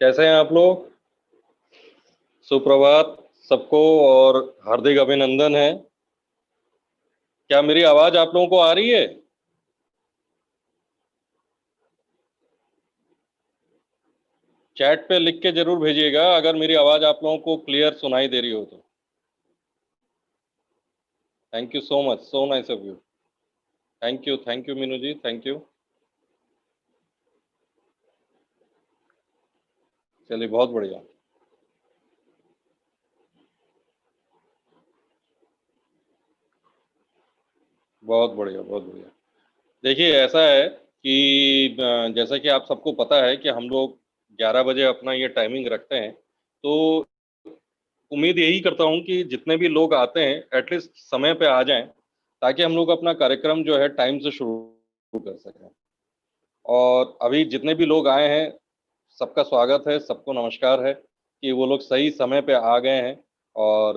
कैसे हैं आप लोग? सुप्रभात सबको और हार्दिक अभिनंदन है। क्या मेरी आवाज आप लोगों को आ रही है? चैट पे लिख के जरूर भेजिएगा अगर मेरी आवाज आप लोगों को क्लियर सुनाई दे रही हो तो। Thank you so much, so nice of you. Thank you Meenu ji, thank you. चलिए, बहुत बढ़िया। बहुत बढ़िया, बहुत बढ़िया। देखिए, ऐसा है कि जैसा कि आप सबको पता है कि हम लोग 11 बजे अपना ये टाइमिंग रखते हैं। तो उम्मीद यही करता हूँ कि जितने भी लोग आते हैं एटलीस्ट समय पे आ जाएं, ताकि हम लोग अपना कार्यक्रम जो है टाइम से शुरू कर सकें। और अभी जितने भी लोग आए हैं, सबका स्वागत है, सबको नमस्कार है कि वो लोग सही समय पे आ गए हैं और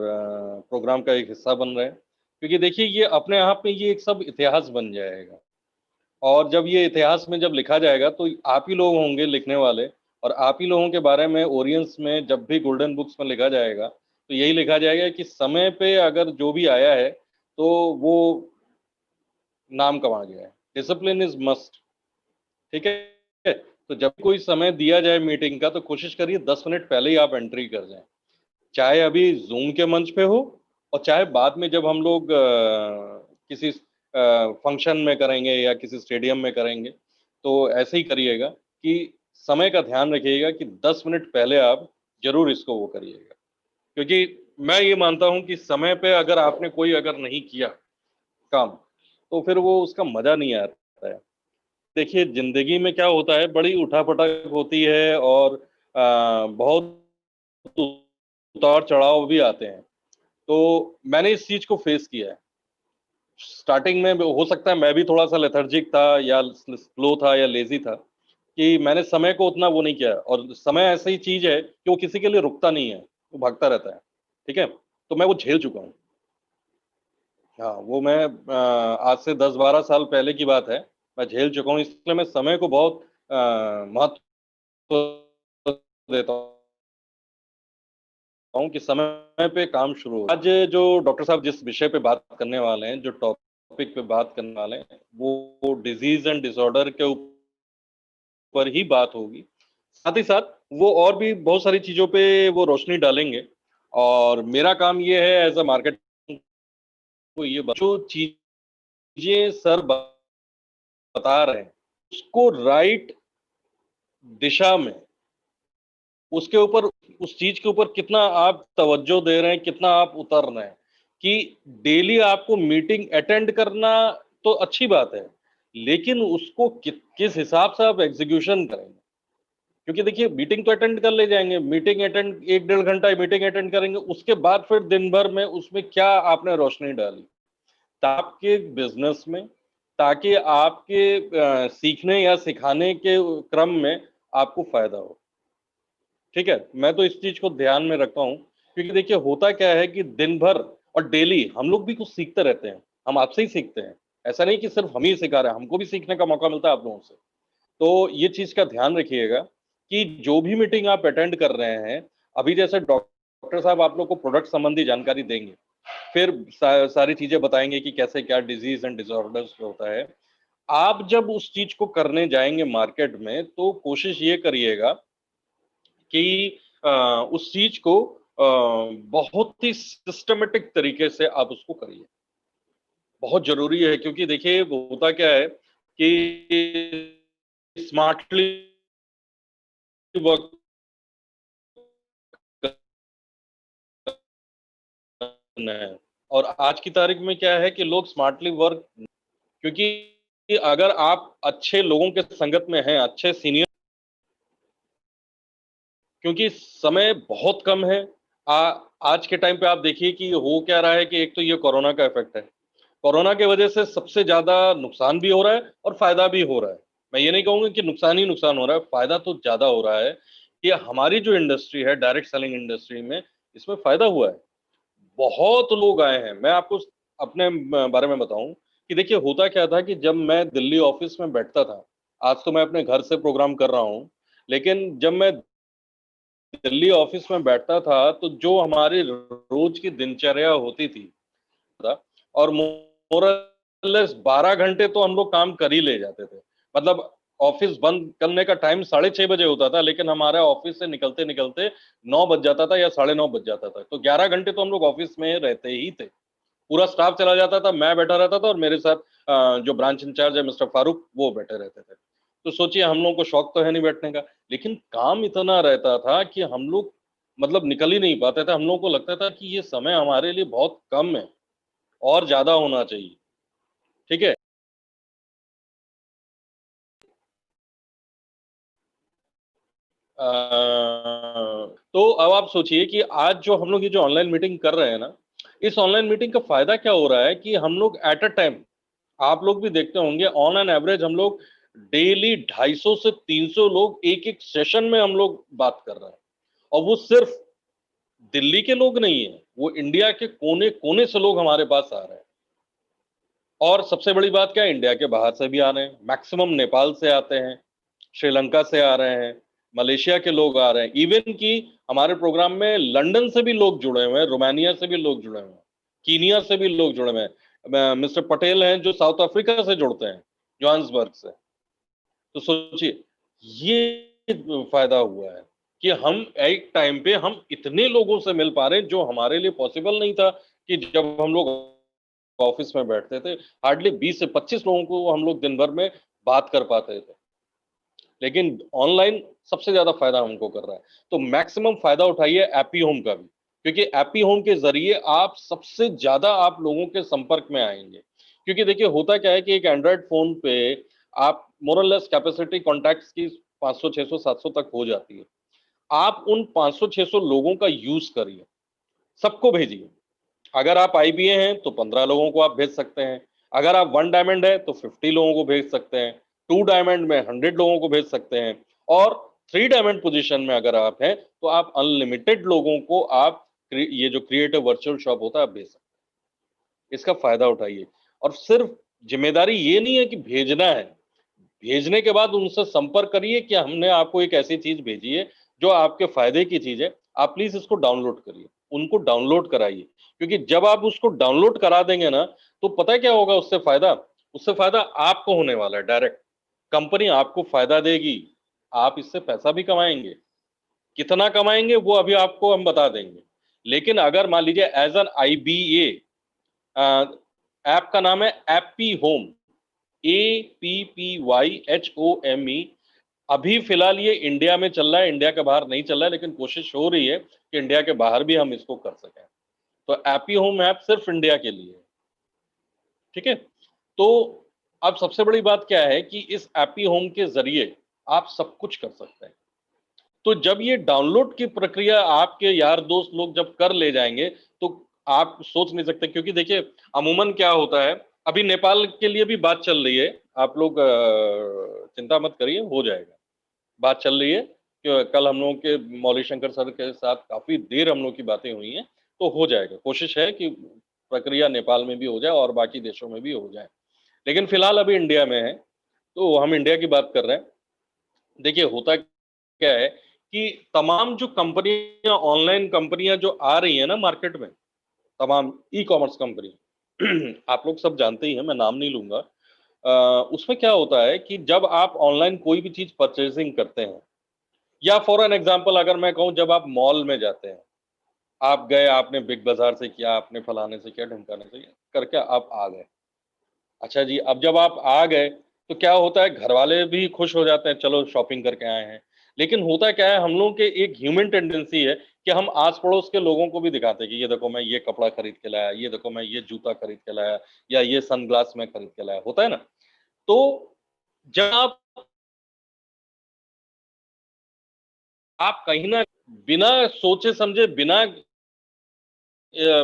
प्रोग्राम का एक हिस्सा बन रहे हैं। क्योंकि देखिए, ये अपने आप में ये एक सब इतिहास बन जाएगा। और जब ये इतिहास में जब लिखा जाएगा तो आप ही लोग होंगे लिखने वाले। और आप ही लोगों के बारे में ओरियंस में जब भी गोल्डन बुक्स में लिखा जाएगा तो यही लिखा जाएगा कि समय पे अगर जो भी आया है तो वो नाम कमा गया है। Discipline is must. ठीक है। तो जब कोई समय दिया जाए मीटिंग का तो कोशिश करिए 10 मिनट पहले ही आप एंट्री कर जाएं। चाहे अभी जूम के मंच पे हो और चाहे बाद में जब हम लोग किसी फंक्शन में करेंगे या किसी स्टेडियम में करेंगे तो ऐसे ही करिएगा कि समय का ध्यान रखिएगा कि 10 मिनट पहले आप जरूर इसको वो करिएगा। क्योंकि मैं ये मानता हूं कि समय पे अगर आपने कोई अगर नहीं किया काम तो फिर वो उसका मजा नहीं आता है। देखिए, जिंदगी में क्या होता है, बड़ी उठापटक होती है और बहुत उतार चढ़ाव भी आते हैं। तो मैंने इस चीज को फेस किया है। स्टार्टिंग में हो सकता है मैं भी थोड़ा सा लेथर्जिक था या स्लो था या लेजी था कि मैंने समय को उतना वो नहीं किया। और समय ऐसी चीज है कि वो किसी के लिए रुकता नहीं है, वो भागता रहता है। ठीक है। तो मैं वो झेल चुका हूँ। हाँ, वो मैं आज से 10-12 साल पहले की बात है। मैं झेल चुका हूँ, इसलिए मैं समय को बहुत महत्व देता हूँ कि समय पे काम शुरू हो। आज जो डॉक्टर साहब जिस विषय पे बात करने वाले हैं, जो टॉपिक पे बात करने वाले हैं, वो डिजीज एंड डिसऑर्डर के ऊपर ही बात होगी। साथ ही साथ वो और भी बहुत सारी चीजों पे वो रोशनी डालेंगे। और मेरा काम ये है एज अ मार्केट को ये जो चीजें सर बता रहे हैं उसको राइट दिशा में, उसके ऊपर, उस चीज के ऊपर कितना आप तवज्जो दे रहे हैं, कितना आप उतर रहे हैं। कि डेली आपको मीटिंग अटेंड करना तो अच्छी बात है, लेकिन उसको किस हिसाब से आप एग्जीक्यूशन करेंगे। क्योंकि देखिए, मीटिंग तो अटेंड कर ले जाएंगे, मीटिंग अटेंड 1-1.5 घंटा मीटिंग अटेंड करेंगे, उसके बाद फिर दिन भर में उसमें क्या आपने रोशनी डाली आपके बिजनेस में, ताकि आपके सीखने या सिखाने के क्रम में आपको फायदा हो। ठीक है। मैं तो इस चीज को ध्यान में रखता हूँ। क्योंकि देखिए, होता क्या है कि दिन भर और डेली हम लोग भी कुछ सीखते रहते हैं। हम आपसे ही सीखते हैं। ऐसा नहीं कि सिर्फ हम ही सिखा रहे हैं, हमको भी सीखने का मौका मिलता है आप लोगों से। तो ये चीज का ध्यान रखिएगा कि जो भी मीटिंग आप अटेंड कर रहे हैं, अभी जैसे डॉक्टर साहब आप लोग को प्रोडक्ट संबंधी जानकारी देंगे, फिर सारी चीजें बताएंगे कि कैसे क्या डिजीज एंड डिसऑर्डर्स होता है। आप जब उस चीज को करने जाएंगे मार्केट में तो कोशिश ये करिएगा कि उस चीज को बहुत ही सिस्टमेटिक तरीके से आप उसको करिए। बहुत जरूरी है, क्योंकि देखिए वो होता क्या है कि स्मार्टली वर्क करना है। और आज की तारीख में क्या है कि लोग स्मार्टली वर्क, क्योंकि अगर आप अच्छे लोगों के संगत में हैं, अच्छे सीनियर, क्योंकि समय बहुत कम है। आज के टाइम पे आप देखिए कि हो क्या रहा है कि एक तो ये कोरोना का इफेक्ट है। कोरोना की वजह से सबसे ज्यादा नुकसान भी हो रहा है और फायदा भी हो रहा है। मैं ये नहीं कहूंगा कि नुकसान ही नुकसान हो रहा है, फायदा तो ज्यादा हो रहा है कि हमारी जो इंडस्ट्री है डायरेक्ट सेलिंग इंडस्ट्री में, इसमें फायदा हुआ है। बहुत लोग आए हैं। मैं आपको अपने बारे में बताऊं कि देखिए, होता क्या था कि जब मैं दिल्ली ऑफिस में बैठता था, आज तो मैं अपने घर से प्रोग्राम कर रहा हूँ, लेकिन जब मैं दिल्ली ऑफिस में बैठता था तो जो हमारी रोज की दिनचर्या होती थी और मोरलेस 12 घंटे तो हम लोग काम कर ही ले जाते थे। मतलब ऑफिस बंद करने का टाइम 6:30 बजे होता था, लेकिन हमारे ऑफिस से निकलते निकलते 9 बज जाता था या 9:30 बज जाता था। तो 11 घंटे तो हम लोग ऑफिस में रहते ही थे। पूरा स्टाफ चला जाता था, मैं बैठा रहता था और मेरे साथ जो ब्रांच इंचार्ज है मिस्टर फारूक, वो बैठे रहते थे। तो सोचिए, हम लोगों को शौक तो है नहीं बैठने का, लेकिन काम इतना रहता था कि हम लोग मतलब निकल ही नहीं पाते थे। हम लोगों को लगता था कि ये समय हमारे लिए बहुत कम है और ज्यादा होना चाहिए। ठीक है। तो अब आप सोचिए कि आज जो हम लोग ये जो ऑनलाइन मीटिंग कर रहे हैं ना, इस ऑनलाइन मीटिंग का फायदा क्या हो रहा है कि हम लोग एट अ टाइम, आप लोग भी देखते होंगे, ऑन एन एवरेज हम लोग डेली 250 से 300 लोग एक एक सेशन में हम लोग बात कर रहे हैं। और वो सिर्फ दिल्ली के लोग नहीं है, वो इंडिया के कोने कोने से लोग हमारे पास आ रहे हैं। और सबसे बड़ी बात क्या है, इंडिया के बाहर से भी आ रहे हैं, मैक्सिमम नेपाल से आते हैं, श्रीलंका से आ रहे हैं, मलेशिया के लोग आ रहे हैं, इवन कि हमारे प्रोग्राम में लंदन से भी लोग जुड़े हुए हैं, रोमानिया से भी लोग जुड़े हुए हैं, कीनिया से भी लोग जुड़े हुए हैं। मिस्टर पटेल हैं जो साउथ अफ्रीका से जुड़ते हैं, जोहान्सबर्ग से। तो सोचिए, ये फायदा हुआ है कि हम एक टाइम पे हम इतने लोगों से मिल पा रहे हैं, जो हमारे लिए पॉसिबल नहीं था कि जब हम लोग ऑफिस में बैठते थे, हार्डली 20 से 25 लोगों को हम लोग दिन भर में बात कर पाते थे। लेकिन ऑनलाइन सबसे ज्यादा फायदा हमको कर रहा है। तो मैक्सिमम फायदा उठाइए एपी होम का भी, क्योंकि एपी होम के जरिए आप सबसे ज्यादा आप लोगों के संपर्क में आएंगे। क्योंकि देखिए, होता क्या है कि एक एंड्रॉयड फोन पे आप मोरलेस कैपेसिटी कॉन्टैक्ट्स की 500 600 700 तक हो जाती है। आप उन 500 600 लोगों का यूज करिए, सबको भेजिए। अगर आप आईबीए हैं तो 15 लोगों को आप भेज सकते हैं। अगर आप वन डायमंड है तो 50 लोगों को भेज सकते हैं। टू डायमंड में 100 लोगों को भेज सकते हैं। और थ्री डायमंड पोजीशन में अगर आप हैं तो आप अनलिमिटेड लोगों को आप ये जो क्रिएटिव वर्चुअल शॉप होता है आप भेज सकते हैं। इसका फायदा उठाइए। और सिर्फ जिम्मेदारी ये नहीं है कि भेजना है, भेजने के बाद उनसे संपर्क करिए कि हमने आपको एक ऐसी चीज भेजी है जो आपके फायदे की चीज है, आप प्लीज इसको डाउनलोड करिए। उनको डाउनलोड कराइए, क्योंकि जब आप उसको डाउनलोड करा देंगे ना, तो पता है क्या होगा उससे फायदा? उससे फायदा आपको होने वाला है डायरेक्ट। कंपनी आपको फायदा देगी, आप इससे पैसा भी कमाएंगे। कितना कमाएंगे वो अभी आपको हम बता देंगे। लेकिन अगर मान लीजिए एज एन आईबीए, ऐप का नाम है एप्पी होम, APPYHOME। अभी फिलहाल ये इंडिया में चल रहा है, इंडिया के बाहर नहीं चल रहा है, लेकिन कोशिश हो रही है कि इंडिया के बाहर भी हम इसको कर सकें। तो एपी होम ऐप सिर्फ इंडिया के लिए है। ठीक है। तो अब सबसे बड़ी बात क्या है कि इस एपी होम के जरिए आप सब कुछ कर सकते हैं। तो जब ये डाउनलोड की प्रक्रिया आपके यार दोस्त लोग जब कर ले जाएंगे, तो आप सोच नहीं सकते। क्योंकि देखिए, अमूमन क्या होता है, अभी नेपाल के लिए भी बात चल रही है। आप लोग चिंता मत करिए, हो जाएगा। बात चल रही है कि कल हम लोगों के मौली शंकर सर के साथ काफी देर हम लोग की बातें हुई हैं। तो हो जाएगा, कोशिश है कि प्रक्रिया नेपाल में भी हो जाए और बाकी देशों में भी हो जाए। लेकिन फिलहाल अभी इंडिया में है, तो हम इंडिया की बात कर रहे हैं। देखिए, होता क्या है कि तमाम जो कंपनियां, ऑनलाइन कंपनियां जो आ रही है ना मार्केट में, तमाम ई कॉमर्स कंपनी, आप लोग सब जानते ही हैं, मैं नाम नहीं लूंगा। उसमें क्या होता है कि जब आप ऑनलाइन कोई भी चीज परचेसिंग करते हैं, या फॉर एन एग्जांपल अगर मैं कहूं, जब आप मॉल में जाते हैं, आप गए, आपने बिग बाजार से किया, आपने फलाने से किया, ढमकाने से किया, करके आप आ गए। अच्छा जी, अब जब आप आ गए तो क्या होता है, घर वाले भी खुश हो जाते हैं, चलो शॉपिंग करके आए हैं। लेकिन होता क्या है, हम लोगों के एक ह्यूमन टेंडेंसी है कि हम आस पड़ोस के लोगों को भी दिखाते हैं कि ये देखो मैं ये कपड़ा खरीद के लाया, ये देखो मैं ये जूता खरीद के लाया, या ये सनग्लास में खरीद के लाया, होता है ना। तो जब आप कहीं ना, बिना सोचे समझे, बिना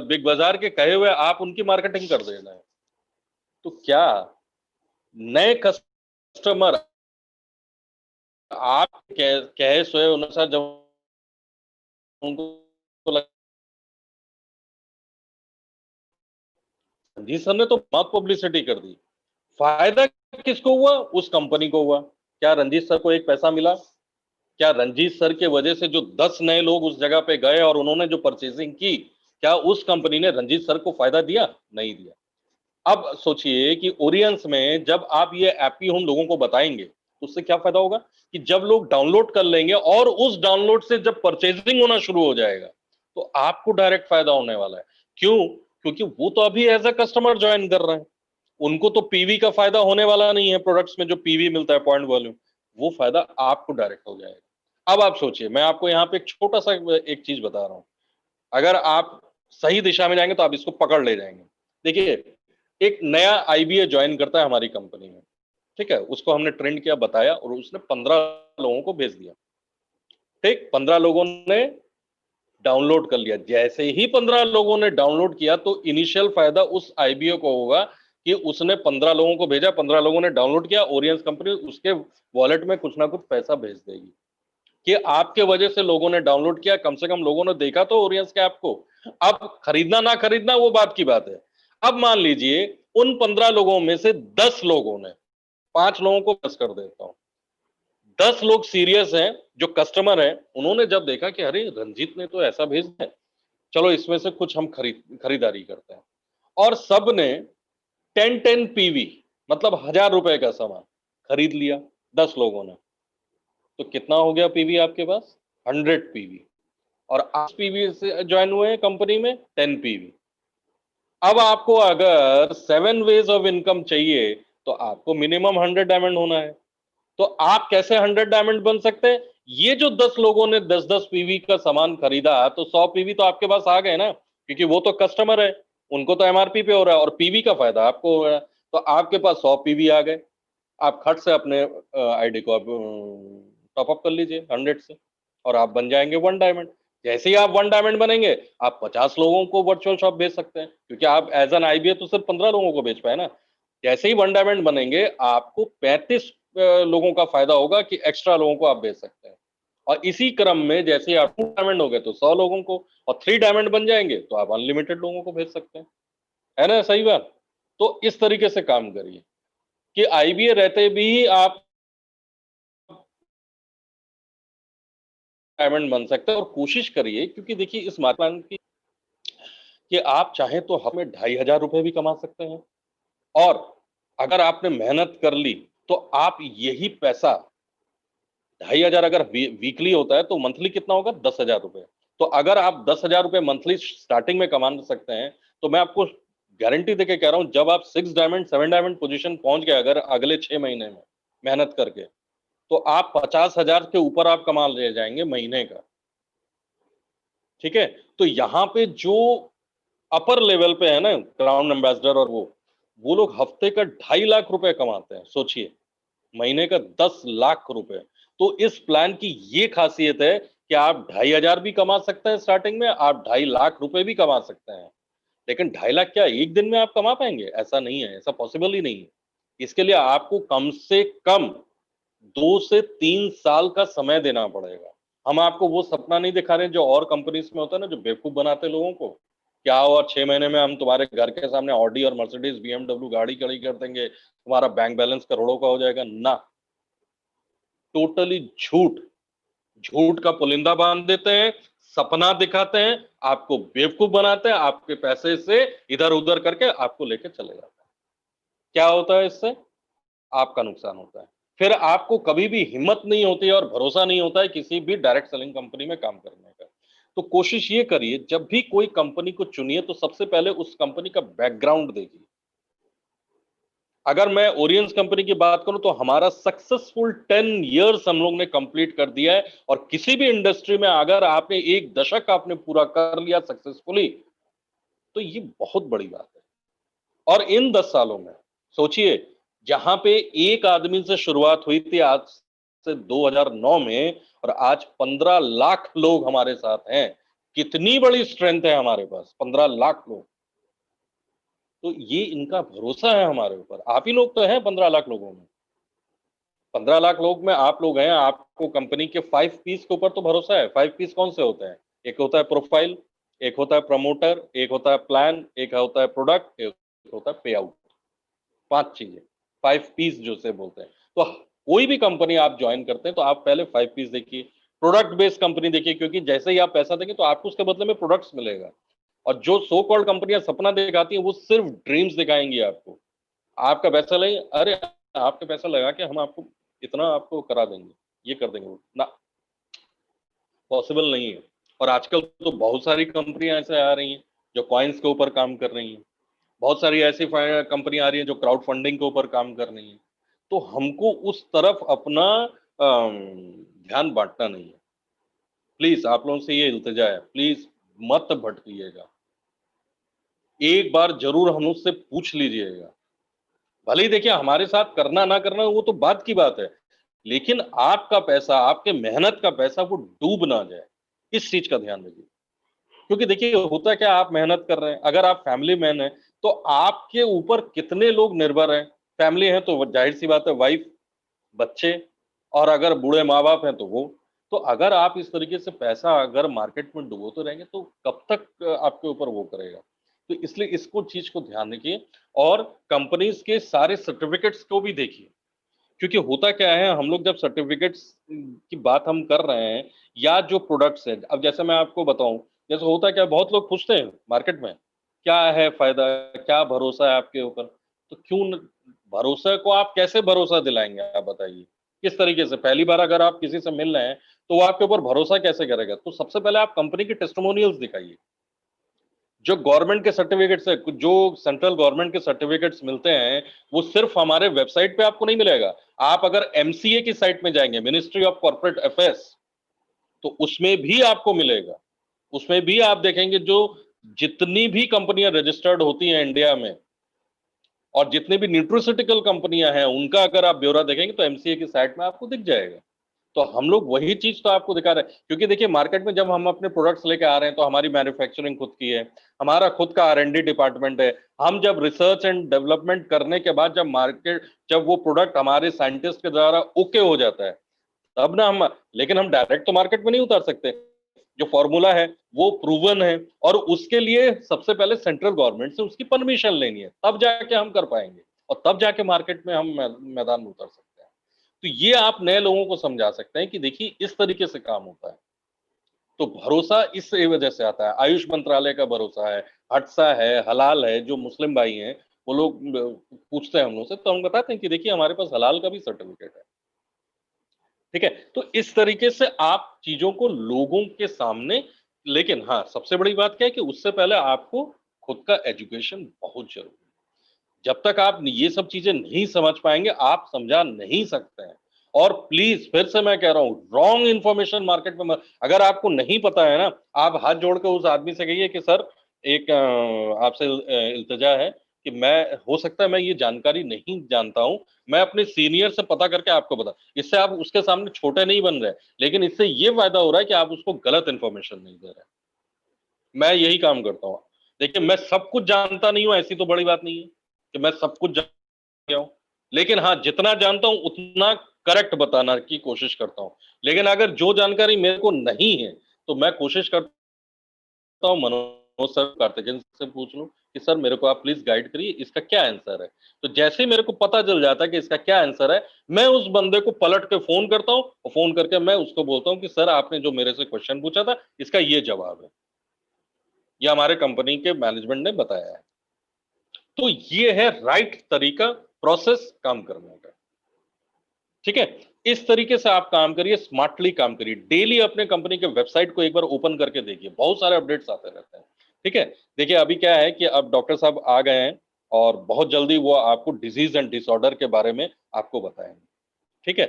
बिग बाजार के कहे हुए आप उनकी मार्केटिंग कर देना है, तो क्या नए कस्टमर आप कहे सोए अनुसार जब उनको जी सर ने तो बहुत पब्लिसिटी कर दी, फायदा किसको हुआ? उस कंपनी को हुआ। क्या रंजीत सर को एक पैसा मिला? क्या रंजीत सर के वजह से जो 10 नए लोग उस जगह पे गए और उन्होंने जो परचेजिंग की, क्या उस कंपनी ने रंजीत सर को फायदा दिया? नहीं दिया। अब सोचिए कि ओरियंस में जब आप ये ऐप ही हम लोगों को बताएंगे तो उससे क्या फायदा होगा कि जब लोग डाउनलोड कर लेंगे और उस डाउनलोड से जब परचेजिंग होना शुरू हो जाएगा तो आपको डायरेक्ट फायदा होने वाला है। क्यों? क्योंकि वो तो अभी एज अ कस्टमर ज्वाइन कर रहे हैं, उनको तो पीवी का फायदा होने वाला नहीं है। प्रोडक्ट्स में जो पीवी मिलता है, पॉइंट वॉल्यूम, वो फायदा आपको डायरेक्ट हो जाएगा। अब आप सोचिए, मैं आपको यहाँ पे एक छोटा सा एक चीज बता रहा हूँ, अगर आप सही दिशा में जाएंगे तो आप इसको पकड़ ले जाएंगे। देखिए, एक नया आईबीए ज्वाइन करता है हमारी कंपनी में, ठीक है, उसको हमने ट्रेंड किया, बताया, और उसने 15 लोगों को भेज दिया। ठीक, 15 लोगों ने डाउनलोड कर लिया। जैसे ही 15 लोगों ने डाउनलोड किया तो इनिशियल फायदा उस आईबीओ को होगा कि उसने 15 लोगों को भेजा, 15 लोगों ने डाउनलोड किया, ओरियंस कंपनी उसके वॉलेट में कुछ ना कुछ पैसा भेज देगी कि आपके वजह से लोगों ने डाउनलोड किया, कम से कम लोगों ने देखा तो ओरियंस के ऐप को। अब खरीदना ना खरीदना वो बात की बात है। अब मान लीजिए उन 15 लोगों में से 10 लोगों ने, 5 लोगों को बस कर देता हूं, 10 लोग सीरियस हैं, जो कस्टमर हैं, उन्होंने जब देखा कि अरे रंजीत ने तो ऐसा भेज दिया, चलो इसमें से कुछ हम खरीदारी करते हैं, और सब ने 10 पीवी, मतलब 1000 रुपए का सामान खरीद लिया, 10 लोगों ने, तो कितना हो गया पीवी आपके पास? 100 पीवी। और आप पीवी से ज्वाइन हुए हैं कंपनी में, 10 पीवी। अब आपको अगर 7 वेज ऑफ इनकम चाहिए तो आपको मिनिमम 100 डायमंड होना है। तो आप कैसे 100 डायमंड बन सकते हैं? ये जो 10 लोगों ने 10-10 पीवी का सामान खरीदा, तो 100 पीवी तो आपके पास आ गए ना, क्योंकि वो तो कस्टमर है, उनको तो एमआरपी पे हो रहा है, और पीवी का फायदा आपको हो रहा है। तो आपके पास 100 पीवी आ गए, आप खट से अपने आईडी को आप टॉप अप कर लीजिए 100 से, और आप बन जाएंगे 1 डायमंड। जैसे ही आप 1 डायमंड बनेंगे, आप 50 लोगों को वर्चुअल शॉप भेज सकते हैं, क्योंकि आप एज एन आईबीए तो सिर्फ 15 लोगों को भेज पाए ना। जैसे ही 1 डायमंड बनेंगे, आपको 35 लोगों का फायदा होगा कि एक्स्ट्रा लोगों को आप भेज सकते हैं। और इसी क्रम में जैसे ही आप 2 डायमंड हो गए तो 100 लोगों को, और 3 डायमंड बन जाएंगे तो आप अनलिमिटेड लोगों को भेज सकते हैं। है ना सही बात? तो इस तरीके से काम करिए कि आईबीए रहते भी आप डायमंड बन सकते हैं, और कोशिश करिए, क्योंकि देखिए इस मार्केट की कि आप चाहें तो हमें 2500 रुपए भी कमा सकते हैं, और अगर आपने मेहनत कर ली तो आप यही पैसा, 2500 अगर वीकली होता है तो मंथली कितना होगा? 10,000 रुपए। तो अगर आप 10,000 रुपए मंथली स्टार्टिंग में कमा सकते हैं, तो मैं आपको गारंटी देके कह रहा हूं, जब आप 6 डायमंड 7 डायमंड पोजीशन पहुंच गए अगर अगले 6 महीने में मेहनत करके, तो आप 50,000 के ऊपर आप कमा ले जाएंगे महीने का। ठीक है, तो यहाँ पे जो अपर लेवल पे है ना क्राउन एम्बेसडर, और वो लोग हफ्ते का 2.5 लाख रुपए कमाते हैं, सोचिए, महीने का 10 लाख रुपए। तो इस प्लान की ये खासियत है कि आप 2,500 भी कमा सकते हैं स्टार्टिंग में, आप 2.5 लाख रुपए भी कमा सकते हैं। लेकिन 2.5 लाख क्या एक दिन में आप कमा पाएंगे? ऐसा नहीं है, ऐसा पॉसिबल ही नहीं है। इसके लिए आपको कम से कम 2 से 3 साल का समय देना पड़ेगा। हम आपको वो सपना नहीं दिखा रहे जो और कंपनीज में होता है ना, जो बेवकूफ बनाते हैं लोगों को, क्या और 6 महीने में हम तुम्हारे घर के सामने ऑडी और मर्सिडीज बीएमडब्ल्यू गाड़ी खड़ी कर देंगे, तुम्हारा बैंक बैलेंस करोड़ों का हो जाएगा ना। टोटली झूठ, झूठ का पुलिंदा बांध देते हैं, सपना दिखाते हैं, आपको बेवकूफ बनाते हैं, आपके पैसे से इधर उधर करके आपको लेके चले जाते हैं। क्या होता है इससे? आपका नुकसान होता है। फिर आपको कभी भी हिम्मत नहीं होती है और भरोसा नहीं होता है किसी भी डायरेक्ट सेलिंग कंपनी में काम करने का। तो कोशिश ये करिए, जब भी कोई कंपनी को चुनिए तो सबसे पहले उस कंपनी का बैकग्राउंड देखिए। अगर मैं ओरियंस कंपनी की बात करूं तो हमारा सक्सेसफुल 10 इयर्स हम लोग ने कंप्लीट कर दिया है, और किसी भी इंडस्ट्री में अगर आपने 1 दशक आपने पूरा कर लिया सक्सेसफुली, तो ये बहुत बड़ी बात है। और इन 10 सालों में सोचिए, जहां पे एक आदमी से शुरुआत हुई थी आज से 2009 में, और आज 15 लाख लोग हमारे साथ हैं, कितनी बड़ी स्ट्रेंथ है हमारे पास, 15 लाख लोग। तो ये इनका भरोसा है हमारे ऊपर। आप ही लोग तो हैं 15 लाख लोगों में, 15 लाख लोग में आप लोग हैं, आपको कंपनी के 5 पीस के ऊपर तो भरोसा है। 5 पीस कौन से होते हैं? एक होता है प्रोफाइल, एक होता है प्रमोटर, एक होता है प्लान, एक होता है प्रोडक्ट, एक होता है पे आउट। 5 चीजें, 5 पीस जो से बोलते हैं। तो कोई भी कंपनी आप ज्वाइन करते हैं तो आप पहले 5 पीस देखिए, प्रोडक्ट बेस्ड कंपनी देखिए, क्योंकि जैसे ही आप पैसा देंगे तो आपको उसके बदले में प्रोडक्ट्स मिलेगा। और जो सो कॉल्ड कंपनियां सपना दिखाती हैं वो सिर्फ ड्रीम्स दिखाएंगी आपको। आपका पैसा लेंगे, अरे आपका पैसा लगा के हम आपको इतना आपको करा देंगे, ये कर देंगे, वो ना, पॉसिबल नहीं है। और आजकल तो बहुत सारी कंपनियां ऐसे आ रही हैं जो कॉइन्स के ऊपर काम कर रही हैं, बहुत सारी ऐसी कंपनियां आ रही हैं जो क्राउड फंडिंग के ऊपर काम कर रही हैं। तो हमको उस तरफ अपना ध्यान बांटना नहीं है। प्लीज आप लोगों से ये इल्तिजा है, प्लीज मत भटकिएगा, एक बार जरूर हम उससे पूछ लीजिएगा। भले ही देखिए हमारे साथ करना ना करना वो तो बात की बात है, लेकिन आपका पैसा, आपके मेहनत का पैसा वो डूब ना जाए, इस चीज का ध्यान रखिए। क्योंकि देखिए होता क्या, आप मेहनत कर रहे हैं, अगर आप फैमिली मैन हैं तो आपके ऊपर कितने लोग निर्भर हैं। फैमिली है तो जाहिर सी बात है, वाइफ, बच्चे, और अगर बूढ़े माँ बाप हैं तो वो। तो अगर आप इस तरीके से पैसा अगर मार्केट में डुबोते रहेंगे तो कब तक आपके ऊपर वो करेगा। तो इसलिए इसको चीज को ध्यान रखिए, और कंपनीज के सारे सर्टिफिकेट्स को भी देखिए। क्योंकि होता क्या है, हम लोग जब सर्टिफिकेट्स की बात हम कर रहे हैं, या जो प्रोडक्ट्स है, अब जैसे मैं आपको बताऊं, जैसे होता क्या, बहुत लोग पूछते हैं मार्केट में, क्या है फायदा, क्या भरोसा है आपके ऊपर। तो भरोसा को आप कैसे भरोसा दिलाएंगे, आप बताइए, किस तरीके से। पहली बार अगर आप किसी से मिल रहे हैं तो वो आपके ऊपर भरोसा कैसे करेगा। तो सबसे पहले आप कंपनी के टेस्टिमोनियल्स दिखाइए। जो गवर्नमेंट के सर्टिफिकेट्स है, जो सेंट्रल गवर्नमेंट के सर्टिफिकेट्स मिलते हैं, वो सिर्फ हमारे वेबसाइट पे आपको नहीं मिलेगा। आप अगर एमसीए की साइट में जाएंगे, मिनिस्ट्री ऑफ कॉर्पोरेट अफेयर्स, तो उसमें भी आपको मिलेगा। उसमें भी आप देखेंगे जो जितनी भी कंपनियां रजिस्टर्ड होती हैं इंडिया में, और जितनी भी न्यूट्रोसिटिकल कंपनियां हैं, उनका अगर आप ब्यौरा देखेंगे तो एमसीए की साइट में आपको दिख जाएगा। तो हम लोग वही चीज तो आपको दिखा रहे हैं, क्योंकि देखिए मार्केट में जब हम अपने प्रोडक्ट्स लेके आ रहे हैं तो हमारी मैन्युफैक्चरिंग खुद की है, हमारा खुद का आर&डी डिपार्टमेंट है। हम जब रिसर्च एंड डेवलपमेंट करने के बाद जब वो प्रोडक्ट हमारे साइंटिस्ट के द्वारा ओके हो जाता है, तब ना हम, लेकिन हम डायरेक्ट तो मार्केट में नहीं उतार सकते। जो फॉर्मूला है वो प्रूवन है, और उसके लिए सबसे पहले सेंट्रल गवर्नमेंट से उसकी परमिशन लेनी है, तब जाके हम कर पाएंगे, और तब जाके मार्केट में हम मैदान में उतर सकते हैं। तो ये आप नए लोगों को समझा सकते हैं कि देखिए इस तरीके से काम होता है। तो भरोसा इस वजह से आता है, आयुष मंत्रालय का भरोसा है, हट्सा है, हलाल है, जो मुस्लिम भाई हैं वो लोग पूछते हैं हम लोग से, तो हम बताते हैं कि देखिए हमारे पास हलाल का भी सर्टिफिकेट है। ठीक है, तो इस तरीके से आप चीजों को लोगों के सामने, लेकिन हाँ सबसे बड़ी बात क्या है कि उससे पहले आपको खुद का एजुकेशन बहुत जरूरी है। जब तक आप ये सब चीजें नहीं समझ पाएंगे, आप समझा नहीं सकते हैं। और प्लीज फिर से मैं कह रहा हूं, रॉन्ग इंफॉर्मेशन मार्केट में अगर आपको नहीं पता है ना, आप हाथ जोड़ के उस आदमी से कहिए कि सर, एक आपसे इल्तिजा है कि मैं, हो सकता है मैं ये जानकारी नहीं जानता हूं, मैं अपने सीनियर से पता करके आपको बता। इससे आप उसके सामने छोटे नहीं बन रहे, लेकिन इससे ये फायदा हो रहा है कि आप उसको गलत इंफॉर्मेशन नहीं दे रहे। मैं यही काम करता हूँ। देखिए मैं सब कुछ जानता नहीं हूँ, ऐसी तो बड़ी बात नहीं है कि मैं सब कुछ जान गया हूँ, लेकिन हाँ जितना जानता हूँ उतना करेक्ट बताना की कोशिश करता हूँ। लेकिन अगर जो जानकारी मेरे को नहीं है तो मैं कोशिश करता हूँ मनोज सर, कार्तिकेयन से पूछ लूं कि सर मेरे को आप प्लीज गाइड करिए, इसका क्या आंसर है। तो जैसे ही मेरे को पता चल जाता है कि इसका क्या आंसर है, मैं उस बंदे को पलट के फोन करता हूँ, और फोन करके मैं उसको बोलता हूँ कि सर आपने जो मेरे से क्वेश्चन पूछा था इसका ये जवाब है, ये हमारे कंपनी के मैनेजमेंट ने बताया है। तो ये है राइट तरीका, प्रोसेस काम करने का। ठीक है, इस तरीके से आप काम करिए, स्मार्टली काम करिए, डेली अपने कंपनी के वेबसाइट को एक बार ओपन करके देखिए, बहुत सारे अपडेट्स आते रहते हैं। ठीक है, देखिए अभी क्या है कि अब डॉक्टर साहब आ गए हैं, और बहुत जल्दी वो आपको डिजीज एंड डिसऑर्डर के बारे में आपको बताएंगे। ठीक है,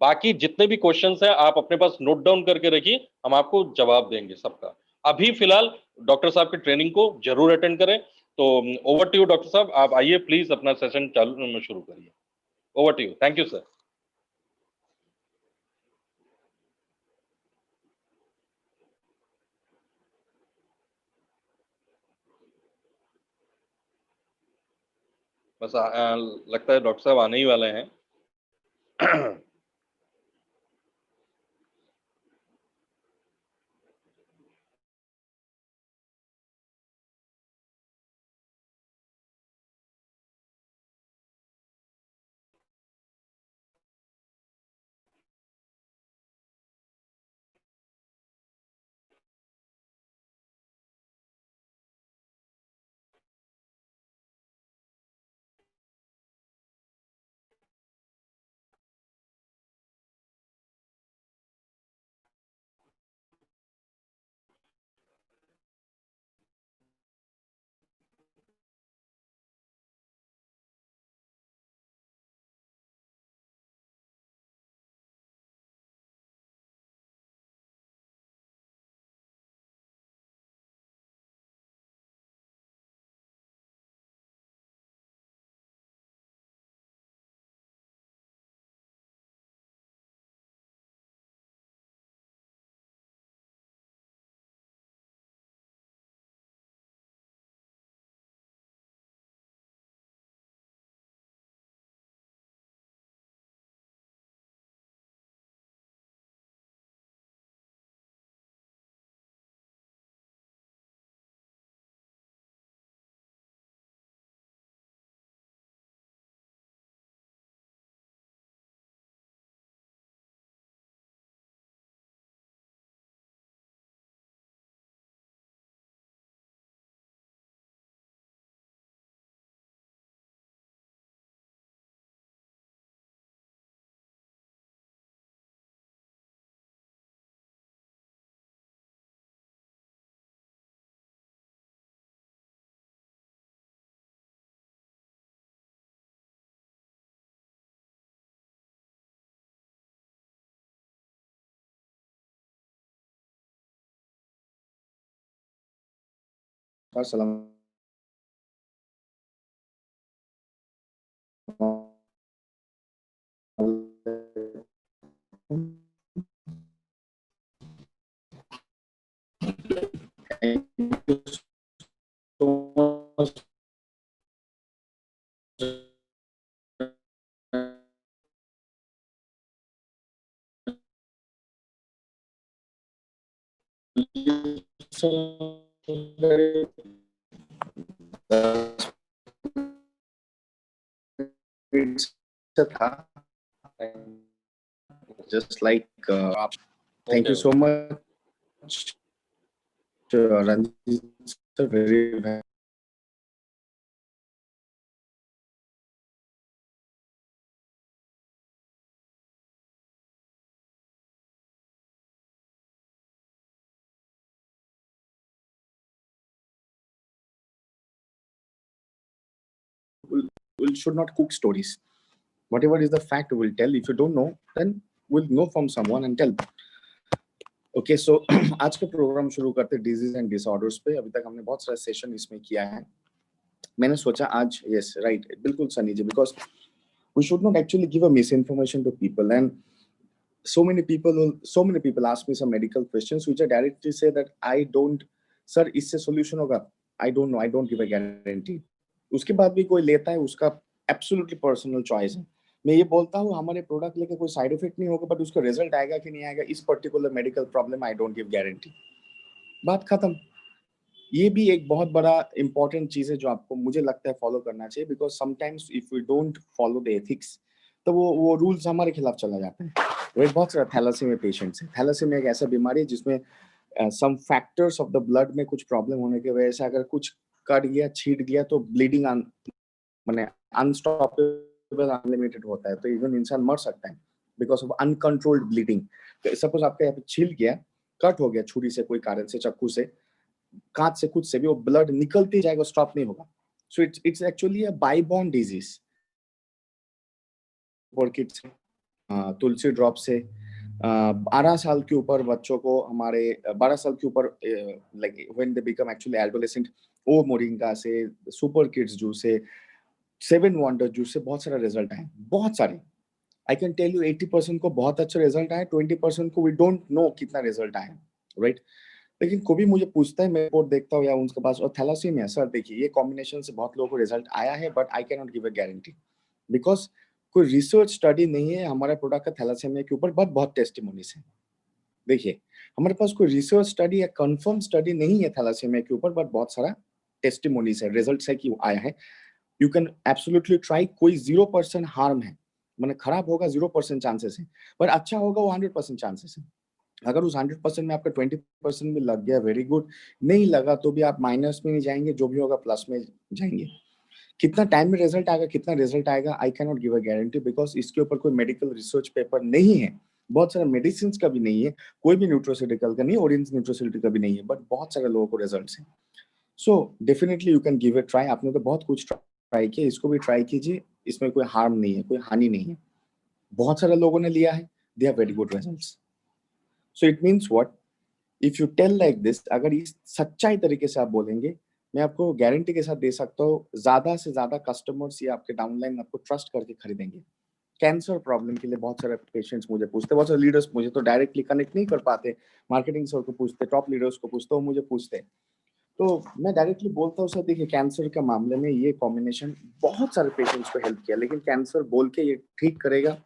बाकी जितने भी क्वेश्चंस हैं आप अपने पास नोट डाउन करके रखिए, हम आपको जवाब देंगे सबका। अभी फिलहाल डॉक्टर साहब की ट्रेनिंग को जरूर अटेंड करें। तो ओवर टू यू डॉक्टर साहब, आप आइए प्लीज अपना सेशन चालू शुरू करिए। Over to you, thank you sir. बस लगता है डॉक्टर साहब आने ही वाले हैं। नमस्कार, सलाम। Thank you so much. था just like thank you so much Ranjit sir, very we should not cook stories. Whatever is the fact we'll tell. If you don't know, then we'll know from someone and tell. Okay so आज का programme शुरू करते हैं disease and disorders पे। अभी तक हमने बहुत सारा सेशन इसमें किया है। मैंने सोचा आज यस राइट बिल्कुल Sunny ji, because we should not actually give a miss information to people and so many people ask me some medical questions which I directly say that I don't sir इससे solution होगा, I don't know, I don't give a guarantee। उसके बाद भी कोई लेता है, उसका absolutely personal choice है। मैं ये बोलता हूँ हमारे प्रोडक्ट लेके कोई साइड इफेक्ट नहीं होगा, बट उसका रिजल्ट आएगा कि नहीं आएगा इस particular medical problem I don't give guarantee. बात खत्म। ये भी एक बहुत बड़ा इंपॉर्टेंट चीज है जो आपको मुझे लगता है फॉलो करना चाहिए, because sometimes if we don't follow the ethics तो वो रूल्स हमारे खिलाफ चला जाता है। वो बहुत सारा थैलेसीमिया पेशेंट्स है। थैलेसीमिया एक ऐसा बीमारी है जिसमें some factors of the blood में कुछ प्रॉब्लम होने की वजह से अगर कुछ कट गया छीट गया तो ब्लीडिंग माने अनस्टॉपेबल अनलिमिटेड होता है, तो इवन इंसान मर सकता है because of uncontrolled bleeding. Suppose आपका यहाँ पे छील गया, कट हो गया छुरी से, कोई कारण से, चाकू से, कांच से, कुछ से भी, वो ब्लड निकलते जाएगा, स्टॉप नहीं होगा। सो इट्स एक्चुअली अ बायबॉर्न डिजीज। तुलसी ड्रॉप से 12 साल के ऊपर बच्चों को, हमारे 12 साल के ऊपर like when they become actually adolescent, ओ मोरिंगा से, सुपर किड्स जूस से, 7 वंडर जूस से बहुत सारा रिजल्ट आए, बहुत सारे। आई कैन टेल यू 80% को बहुत अच्छा रिजल्ट आया, 20% को वी डोंट नो कितना रिजल्ट आया, राइट। लेकिन कोई भी मुझे पूछता है, मैं रिपोर्ट देखता हूँ या उनके पास, और थैलासीमिया सर देखिए ये कॉम्बिनेशन से बहुत लोगों को रिजल्ट आया है, but I can not give a guarantee because कोई रिसर्च स्टडी नहीं है हमारे प्रोडक्ट का थैलासीमिया के ऊपर, बट बहुत टेस्टिमोनीज है। देखिए हमारे पास कोई रिसर्च स्टडी या कंफर्म स्टडी नहीं है थैलासीमिया के ऊपर, बट बहुत सारा टेस्टिमोनीज है, रिजल्ट है कि आया है। You can absolutely try. कोई 0% हार्म है, मैंने खराब होगा 0% चांसेस है, पर अच्छा होगा वो 100% चांसेस है। अगर उस 100% में आपका 20% में लग गया, वेरी गुड। नहीं लगा तो भी आप माइनस में नहीं जाएंगे, जो भी होगा प्लस में जाएंगे। कितना टाइम में रिजल्ट आएगा, कितना रिजल्ट आएगा, I can not give a guarantee because इसके ऊपर कोई मेडिकल रिसर्च पेपर नहीं है। बहुत सारे मेडिसिन का भी नहीं है, कोई भी न्यूट्रोसिटिकल का नहीं, ओरिएंट न्यूट्रोसिटी का भी नहीं है, बट बहुत सारे लोगों को रिजल्ट है। So definitely you can give a try. आपने तो बहुत कुछ ट्राई किया, इसको भी ट्राई कीजिए, इसमें कोई हार्म नहीं है, कोई हानि नहीं है। बहुत सारे लोगों ने लिया है, they have very good results. So it means what, if you tell like this, अगर इस सच्चाई तरीके से आप बोलेंगे, मैं आपको गारंटी के साथ दे सकता हूँ ज्यादा से ज्यादा कस्टमर्स या आपके डाउनलाइन आपको ट्रस्ट करके खरीदेंगे। कैंसर प्रॉब्लम के लिए बहुत सारे पेशेंट्स मुझे पूछते, बहुत सारे लीडर्स मुझे तो डायरेक्टली कनेक्ट नहीं कर पाते, मार्केटिंग सर को पूछते, टॉप लीडर्स को पूछते, वो मुझे पूछते, तो मैं डायरेक्टली बोलता हूँ सर देखिए कैंसर के मामले में ये कॉम्बिनेशन बहुत सारे पेशेंट्स को हेल्प किया, लेकिन कैंसर बोल के ये ठीक करेगा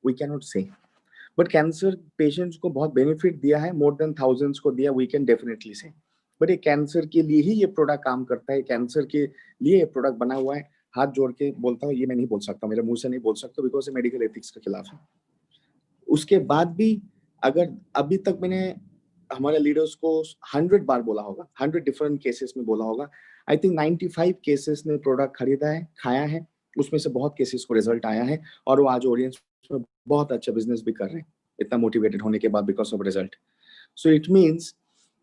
वी कैन नॉट से, बट कैंसर पेशेंट्स को बहुत बेनिफिट दिया है, मोर देन थाउजेंड्स को दिया, वी कैन डेफिनेटली से। बट ये कैंसर के लिए ही ये प्रोडक्ट काम करता है, कैंसर के लिए ये प्रोडक्ट बना हुआ है। हाथ जोड़ के बोलता हूँ, ये मैं नहीं बोल सकता, मेरे मुंह से नहीं बोल सकता बिकॉज ये मेडिकल एथिक्स के खिलाफ है। उसके बाद भी अगर अभी तक मैंने हमारे लीडर्स को 100 बार बोला होगा, 100 डिफरेंट केसेस में बोला होगा, आई थिंक 95 केसेस ने प्रोडक्ट खरीदा है, खाया है, उसमें से बहुत केसेस को रिजल्ट आया है, और वो आज ऑडियंस में बहुत अच्छा बिजनेस भी कर रहे हैं, इतना मोटिवेटेड होने के बाद because of result. So it means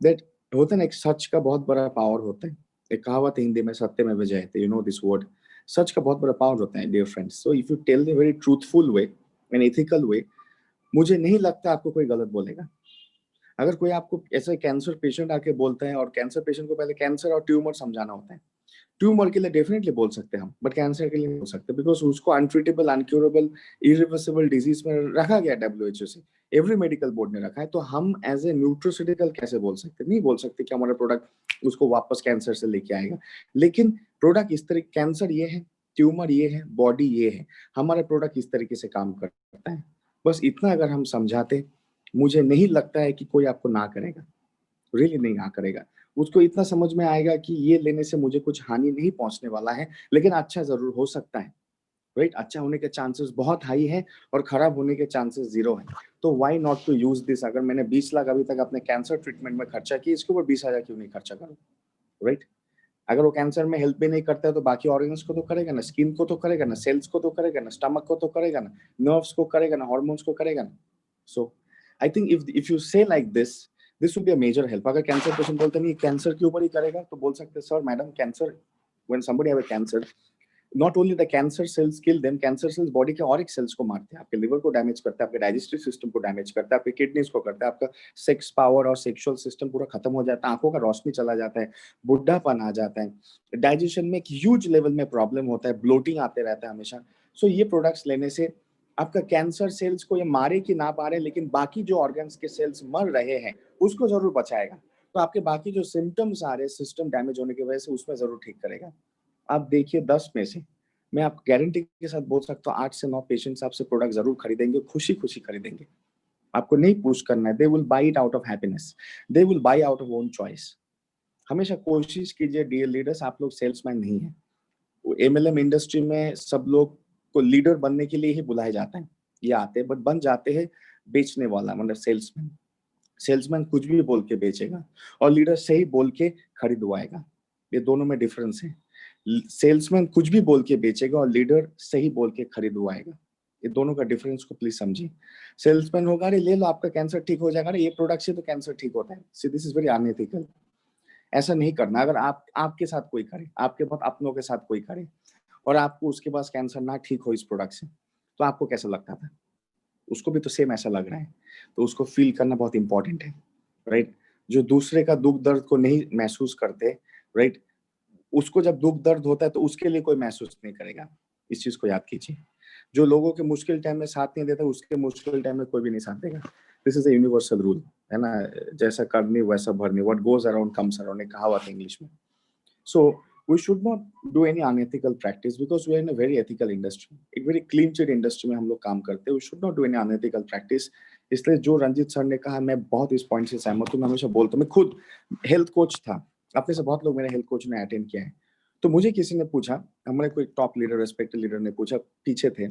that होता है ना, एक सच का बहुत बड़ा पावर होता है। एक कहावत है हिंदी में, सत्य में विजय, यू नो दिस वर्ड। सच का बहुत बड़ा पावर होता है dear friends. So if you tell the very truthful way and ethical way, मुझे नहीं लगता आपको कोई गलत बोलेगा। अगर कोई आपको ऐसे कैंसर पेशेंट आके बोलता है, और कैंसर पेशेंट को पहले कैंसर और ट्यूमर समझाना होता है। ट्यूमर के लिए डेफिनेटली बोल सकते हैं हम, बट कैंसर के लिए नहीं बोल सकते, बिकॉज उसको अनट्रीटेबल, अनक्यूरेबल, इरिवर्सिबल डिजीज में रखा गया डब्ल्यूएचओ से, एवरी मेडिकल बोर्ड ने रखा है। तो हम एज ए न्यूट्रोसिटिकल कैसे बोल सकते, नहीं बोल सकते कि हमारा प्रोडक्ट उसको वापस कैंसर से लेके आएगा। लेकिन प्रोडक्ट इस तरह, कैंसर ये है, ट्यूमर ये है, बॉडी ये है, हमारा प्रोडक्ट इस तरीके से काम करता है। बस इतना अगर हम समझाते, मुझे नहीं लगता है कि कोई आपको ना करेगा, रियली नहीं ना करेगा। उसको इतना समझ में आएगा कि ये लेने से मुझे कुछ हानि नहीं पहुंचने वाला है, लेकिन अच्छा जरूर हो सकता है, राइट? अच्छा होने के चांसेस बहुत हाई है और खराब होने के चांसेस 0 है। तो why not to use this? अगर मैंने 20 लाख अभी तक अपने कैंसर ट्रीटमेंट में खर्चा किया, इसके ऊपर 20,000 क्यों नहीं खर्चा करूं, राइट? अगर वो कैंसर में हेल्प भी नहीं करता है तो बाकी ऑर्गन्स को तो करेगा ना, स्किन को तो करेगा ना, सेल्स को तो करेगा ना, स्टमक को तो करेगा ना, नर्व्स को करेगा ना, हार्मोन्स को करेगा ना। So I think if you say like this will be a major help. अगर कैंसर पेशेंट बोलते नहीं कैंसर के ऊपर ही करेगा, तो बोल सकते sir madam, cancer, when somebody have a cancer, not only the cancer cells kill them, cancer cells body के और एक सेल्स को मारते हैं, आपके लिवर को डैमेज करता है, आपके डाइजेस्टिव सिस्टम को डैमेज करता है, आपके किडनीज को करता है, आपका सेक्स पावर और सेक्सुअल सिस्टम पूरा खत्म हो जाता है, आंखों का रोशनी चला जाता है, बुढ़ापन आ जाता है, डाइजेशन में एक ह्यूज लेवल में प्रॉब्लम होता है, ब्लोटिंग आते रहता है हमेशा। सो ये प्रोडक्ट्स लेने से आपका कैंसर सेल्स को ये मारे कि ना मारे, लेकिन बाकी जो ऑर्गन्स के सेल्स मर रहे हैं उसको जरूर बचाएगा। तो आपके बाकी जो सिम्टम्स आ रहे हैं सिस्टम डैमेज होने की वजह से, उसमें जरूर ठीक करेगा। आप देखिए 10 में से मैं आपको गारंटी के साथ बोल सकता हूँ 8 से 9 पेशेंट्स आपसे प्रोडक्ट जरूर खरीदेंगे, खुशी-खुशी खरीदेंगे। आपको नहीं पुश करना है, they will buy it out of happiness, they will buy out of own choice. हमेशा कोशिश कीजिए डियर लीडर्स, आप लोग सेल्समैन नहीं हैं। एमएलएम इंडस्ट्री में सब लोग को लीडर बनने के लिए ही बुलाए जाते हैं, ये आते हैं बट बन जाते हैं बेचने वाला, मतलब सेल्समैन। सेल्समैन कुछ भी बोल के बेचेगा और लीडर सही बोल के खरीदवाएगा, ये दोनों में डिफरेंस है। सेल्समैन कुछ भी बोल के बेचेगा और लीडर सही बोल के खरीदवाएगा, ये दोनों का डिफरेंस को प्लीज समझिए। सेल्समैन होगा, अरे ले लो आपका कैंसर ठीक हो जाएगा, अरे ये प्रोडक्ट से तो कैंसर ठीक होता है, see this is very unethical. ऐसा नहीं करना। अगर आप आपके साथ कोई करे, आपके बहुत अपनों के साथ कोई करे और आपको उसके पास कैंसर ना ठीक हो इस प्रोडक्ट से, तो आपको कैसा लगता था? उसको भी तो सेम ऐसा लग रहा है, तो उसको फील करना बहुत इंपॉर्टेंट है, राइट? जो दूसरे का दुख दर्द को नहीं महसूस करते, राइट, उसको जब दुख दर्द होता है तो उसके लिए कोई महसूस नहीं करेगा। इस चीज को याद कीजिए। जो लोगों के मुश्किल टाइम में साथ नहीं देता, उसके मुश्किल टाइम में कोई भी नहीं साथ देगा। This is a universal rule, है ना? जैसा करनी वैसा भरनी, what goes around comes around, एक कहावत है इंग्लिश में। So we should not do any unethical practice because we are in a very ethical industry. एक very clean sheet industry में हम लोग काम करते हैं। We should not do any unethical practice. इसलिए जो रंजीत सर ने कहा, मैं बहुत इस पॉइंट से सहमत हूँ। मैं हमेशा बोलता हूँ, मैं खुद हेल्थ कोच था, अपने से बहुत लोग मेरे हेल्थ कोच ने अटेंड किया है। तो मुझे किसी ने पूछा, हमारे कोई टॉप लीडर, रेस्पेक्टेड लीडर ने पूछा, पीछे थे,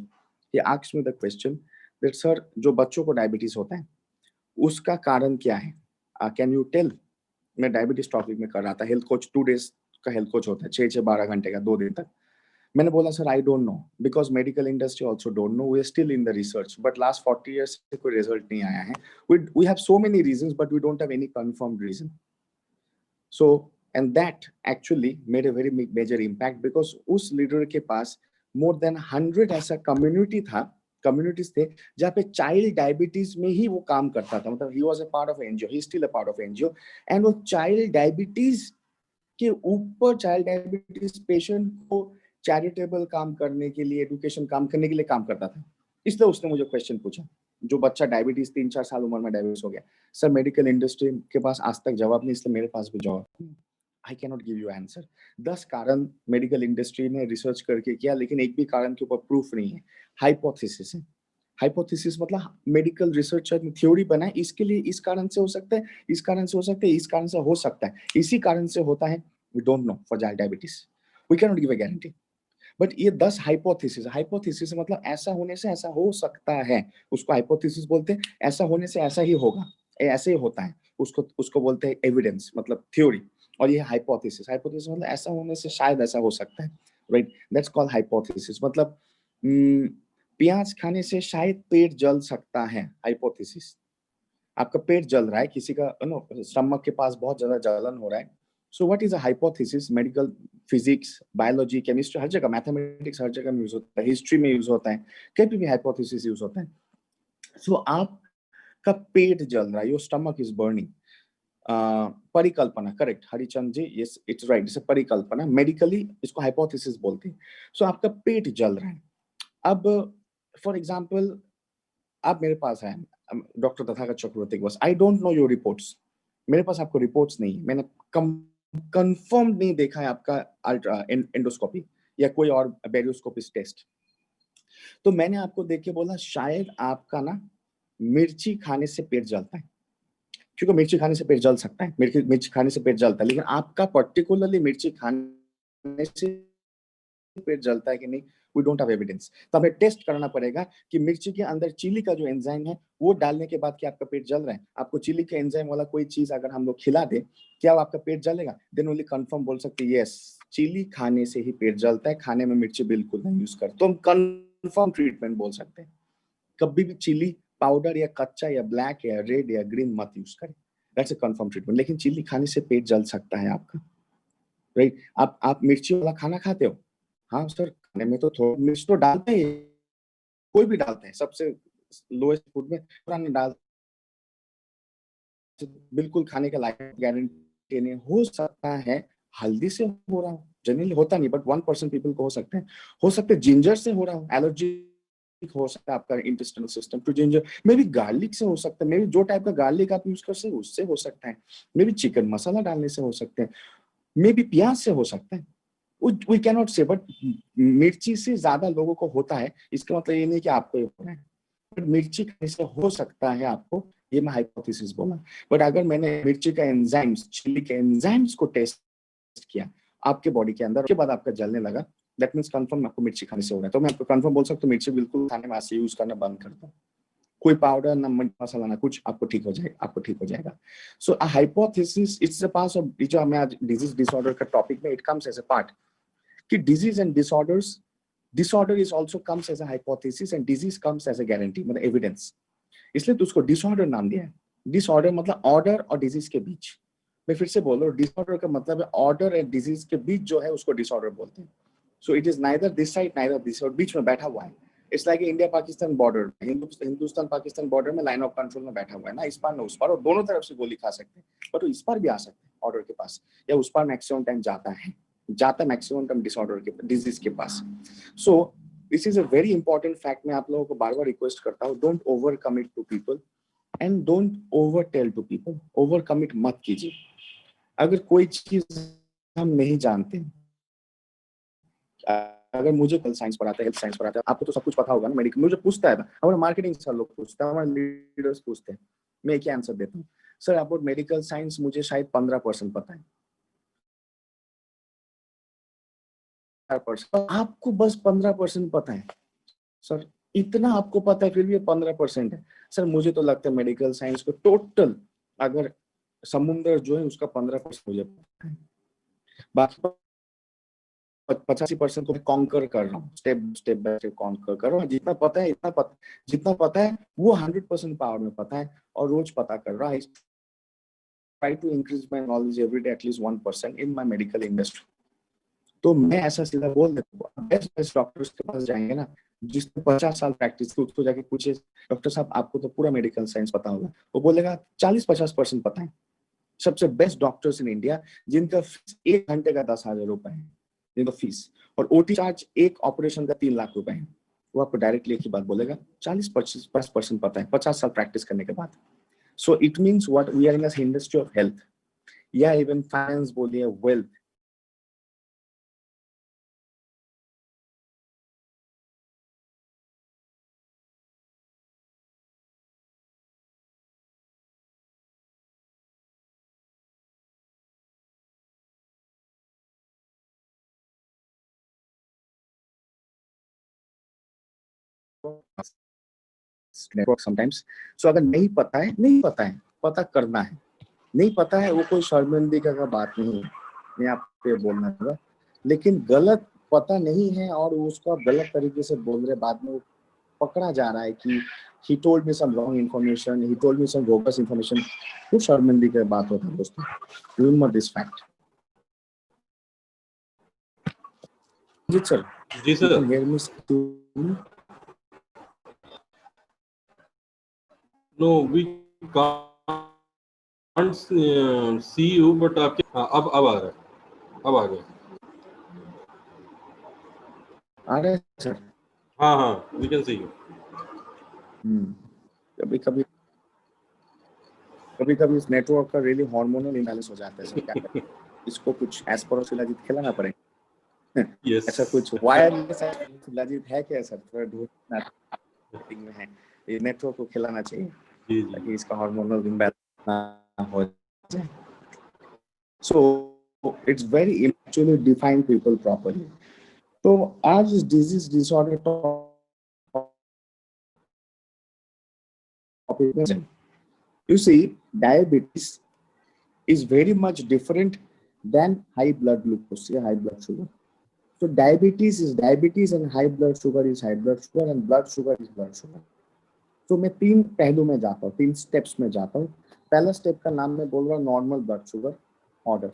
he asked me the question that sir, जो बच्चों को डायबिटीज होता है उसका कारण क्या है, कैन यू टेल? मैं डायबिटीज टॉपिक में कर रहा था, हेल्थ कोच 2 डेज का हेल्थ कोच होता है, 6 12 घंटे का, 2 दिन तक। मैंने बोला sir I don't know, because medical industry also don't know, we are still in the research, but last 40 years से कोई रिजल्ट नहीं आया है। We have so many reasons but we don't have any confirmed reason. So and that actually made a very major impact, because उस leader के पास more than 100 ऐसा community था, कम्युनिटीज थे जहाँ पे चाइल्ड डायबिटीज में ही वो काम करता था। मतलब he was a part of NGO, he still a part of NGO, and वो चाइल्ड डायबिटीज के ऊपर, चाइल्ड डायबिटीज पेशेंट को चैरिटेबल काम करने के लिए, एजुकेशन काम करने के लिए काम करता था। इसलिए उसने मुझे क्वेश्चन पूछा, जो बच्चा डायबिटीज 3 4 साल उम्र में डायबिटीज हो गया, सर मेडिकल इंडस्ट्री के पास आज तक जवाब नहीं, इसलिए मेरे पास भी जवाब नहीं। I cannot give you answer. 10 कारण मेडिकल इंडस्ट्री ने रिसर्च करके किया, लेकिन एक भी कारण के ऊपर प्रूफ नहीं है, हाइपोथेसिस है। हाइपोथेसिस मतलब मेडिकल रिसर्चर ने थ्योरी बनाई, इसके लिए इस कारण से हो सकता है, इस कारण से हो सकता है, इस कारण से हो सकता है, इसी कारण से होता है। We don't know for child diabetes, we can not give a guarantee. But ये 10 हाइपोथेसिस, हाइपोथेसिस मतलब ऐसा होने से ऐसा हो सकता है, उसको हाइपोथेसिस बोलते हैं। ऐसा होने से ऐसा ही होगा, ऐसे ही होता है, उसको उसको बोलते हैं एविडेंस, मतलब थ्योरी। और ये हाइपोथेसिस, हाइपोथेसिस मतलब ऐसा होने से शायद ऐसा हो सकता है, राइट? That's called hypothesis. मतलब प्याज खाने से शायद पेट जल सकता है, हाइपोथेसिस। आपका पेट जल रहा है, किसी का नो स्टमक के पास बहुत ज्यादा जलन हो रहा है। So what is a hypothesis? Medical, physics, biology, chemistry, हर जगह, मैथमेटिक्स हर जगह में यूज होता है, हिस्ट्री में यूज होता है, कहीं भी हाइपोथेसिस यूज होता है। सो आप आपका पेट जल रहा है, योर स्टमक इज बर्निंग, परिकल्पना, correct Harichand ji, yes it's right, इसे परिकल्पना, मेडिकली इसको हाइपोथेसिस बोलते हैं। सो आपका पेट जल रहा है। अब फॉर एग्जांपल आप मेरे पास आए, डॉक्टर तथागत चक्रवर्ती के पास, I don't know your reports, मेरे पास आपको रिपोर्ट्स नहीं है, मैंने कंफर्म नहीं देखा है आपका अल्ट्रा एंडोस्कोपी या कोई और बेरियोस्कोपिक टेस्ट, तो मैंने आपको देख के बोला शायद आपका ना मिर्ची खाने से पेट जलता है, क्योंकि मिर्ची खाने से पेट जल सकता है, मिर्ची खाने से पेट जलता है, लेकिन आपका पर्टिकुलरली मिर्ची खाने से पेट जलता है कि नहीं, वी डोंट हैव एविडेंस। तो हमें टेस्ट करना पड़ेगा कि मिर्ची के अंदर चिली का जो एंजाइम है वो डालने के बाद क्या आपका पेट जल रहा है। आपको चिली के एंजाइम वाला कोई चीज अगर हम लोग खिला दे, क्या आपका पेट जलेगा? देन ओनली कंफर्म बोल सकते हैं यस, चिली खाने से ही पेट जलता है, खाने में मिर्ची बिल्कुल नहीं यूज कर, तो हम कंफर्म ट्रीटमेंट बोल सकते हैं। कभी भी चिली पाउडर या कच्चा या ब्लैक या रेड या ग्रीन मत यूज करें, दैट्स अ कंफर्म ट्रीटमेंट। लेकिन चिली खाने से पेट जल सकता है आपका, राइट? आप मिर्ची वाला खाना खाते हो? हाँ सर, खाने में तो थोड़ा मिर्च तो डालते हैं, कोई भी डालते हैं, सबसे लोएस्ट फूड में थोड़ा ना डाल, बिल्कुल खाने के लायक गारंटी नहीं। हो सकता है हल्दी से हो रहा हो, जनरली होता नहीं, बट 1% पीपल को हो सकते हैं जिंजर से हो रहा हो, एलर्जी हो सकता है आपका intestinal system to ginger, may be garlic से हो सकता है, मे बी जो टाइप का गार्लिक आप यूज कर सकते हैं उससे हो सकता है, मे बी चिकन मसाला डालने से हो सकते हैं, मे बी प्याज से हो सकता है, वी कैन नॉट से, बट मिर्ची से ज्यादा लोगों को होता है, इसका मतलब ये नहीं कि आपको ये हो रहा है, बट मिर्ची खाने से हो सकता है आपको, ये मैं हाइपोथेसिस बोला। बट अगर मैंने मिर्ची का एंजाइम्स, चिली के एंजाइम्स को टेस्ट किया आपके बॉडी के अंदर, उसके बाद आपका जलने लगा, दैट मीन्स कंफर्म आपको मिर्ची खाने से हो रहा है, तो मैं आपको कंफर्म बोल सकता हूँ मिर्ची बिल्कुल खाने में ऐसे यूज करना बंद कर दो, कोई पाउडर ना मसाला ना कुछ, आपको ठीक हो जाएगा, आपको ठीक हो जाएगा। So a hypothesis it's a part of, जो हमें आज डिजीज डिसऑर्डर का टॉपिक में, it comes as a part कि disease and disorders, disorder is also comes as a hypothesis and disease comes as a guarantee, मतलब evidence, इसलिए तो उसको डिसऑर्डर नाम दिया है। डिसऑर्डर मतलब ऑर्डर और डिजीज के बीच, मैं फिर से बोल रहा हूँ, डिसऑर्डर का मतलब है ऑर्डर एंड डिजीज के बीच जो है उसको डिसऑर्डर बोलते हैं। So it is neither this side neither this, और बीच में बैठा हुआ है। It's like India Pakistan border, Hindustan Pakistan border में लाइन ऑफ कंट्रोल में बैठा हुआ है ना, इस पार ना उस पार, और दोनों तरफ से गोली खा सकते हैं, बट वो इस पार भी आ सकते हैं ऑर्डर के पास, या उस पार मैक्सिमम टाइम जाता मैक्सिमम टाइम डिसऑर्डर के, डिजीज के पास। So this is a very important fact, मैं आप लोगों को बार बार रिक्वेस्ट करता हूँ, don't over commit to people and don't over tell to people, over commit मत कीजिए। अगर कोई चीज हम नहीं जानते, अगर मुझे कल साइंस पढ़ाते हैं, हेल्थ साइंस पढ़ाते हैं, आपको तो सब कुछ पता होगा ना, मेडिकल मुझे पूछता है, हमारे मार्केटिंग सर लोग पूछते हैं, हमारे लीडर्स पूछते हैं, मैं क्या आंसर देता हूँ, सर अबाउट मेडिकल साइंस मुझे शायद 15% पता है, आपको बस 15% पता है सर, इतना आपको पता है फिर भी 15% है सर, मुझे तो लगता है मेडिकल साइंस को टोटल अगर समुद्र जो है उसका 15% मुझे पता है, बाकी 85% को मैं कॉन्कर कर रहा हूँ, step step by step conquer कर रहा हूँ, जितना पता है इतना पता, जितना पता है वो 100% पावर में पता है, और रोज पता कर रहा है, try to increase my knowledge every day at least 1% in my medical industry. तो मैं ऐसा सीधा बोल देता हूँ, बेस्ट बेस्ट डॉक्टर्स के पास जाएंगे ना, जिसने 50 साल प्रैक्टिस की, उसको जाके पूछे डॉक्टर साहब आपको तो पूरा मेडिकल साइंस पता होगा, वो बोलेगा 40-50% पता है। सबसे बेस्ट डॉक्टर्स इन इंडिया जिनका फीस 1 घंटे का 10,000 रुपए है, जिनका फीस, और ओटी चार्ज एक ऑपरेशन का 3 लाख रुपए है, वो आपको डायरेक्टली एक ही बात बोलेगा, 40-50% पता है 50 साल प्रैक्टिस करने के बाद। So it means what we are in industry of health, या इवन फाइनेंस बोलिए, वेल्थ, नेटवर्क समटाइम्स। सो अगर नहीं पता है, नहीं पता है, पता करना है, नहीं पता है वो कोई शर्मिंदगी का बात नहीं है, मैं आपको बोलना चाहूंगा, लेकिन गलत पता नहीं है और उसका गलत तरीके से बोल रहे, बाद में वो पकड़ा जा रहा है कि he told me some wrong information, he told me some bogus information, वो शर्मिंदगी की बात होता है दोस्तों, remember this fact। जी सर, जी you sir. can hear me? No we can't see you, but आपके अब आ रहा है, अब आ गया। आ रहा है सर? हाँ हाँ, वी कैन सी यू। कभी कभी कभी कभी इस नेटवर्क का रियली हार्मोनल इम्बैलेंस हो जाता है सर, क्या करें? इसको कुछ एस्परोसिलाजित खिलाना पड़ेगा। यस। ऐसा कुछ वायरलेस एस्परोसिलाजित है क्या सर? थोड़ा ढूंढना मीटिंग में है, ये नेटवर्क को खिलाना चाहिए जी जी। ताकि इसका हार्मोनल इम्बैलेंस ना हो जाए। So it's very actually define people properly. तो आज इस डिजीज डिसऑर्डर टॉपिक में you see diabetes is very much different than high blood glucose या high blood sugar. So diabetes is diabetes and high blood sugar is high blood sugar and blood sugar is blood sugar. तो मैं तीन पहलू में जाता हूँ, तीन steps में जाता हूँ। पहला स्टेप का नाम मैं बोल रहा हूँ normal blood sugar order,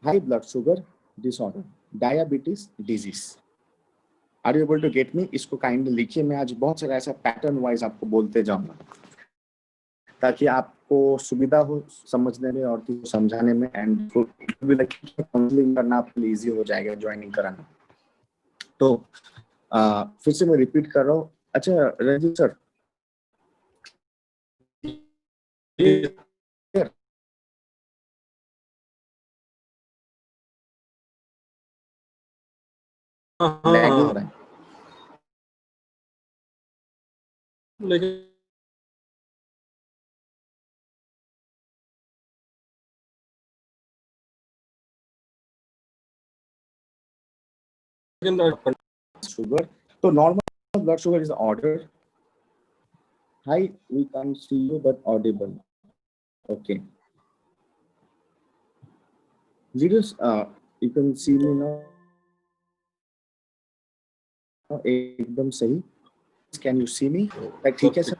high blood sugar disorder, diabetes disease. Are you able to get me? इसको काइंडली लिखिए, मैं आज बहुत सारा ऐसा पैटर्न वाइज आपको बोलते जाऊंगा ताकि आपको सुविधा हो समझने में और किसी को समझाने में, एंड काउंसलिंग करना आपके लिए इजी हो जाएगा, ज्वाइनिंग कराना। तो फिर से मैं रिपीट कर रहा हूँ। अच्छा रंजीत सर, लैगिंग हो रहा है लेकिन sugar. So normal blood sugar is ordered. Hi, we can't see you but audible. Okay. Leaders, you can see me now. एकदम सही. Can you see me? ठीक है सर.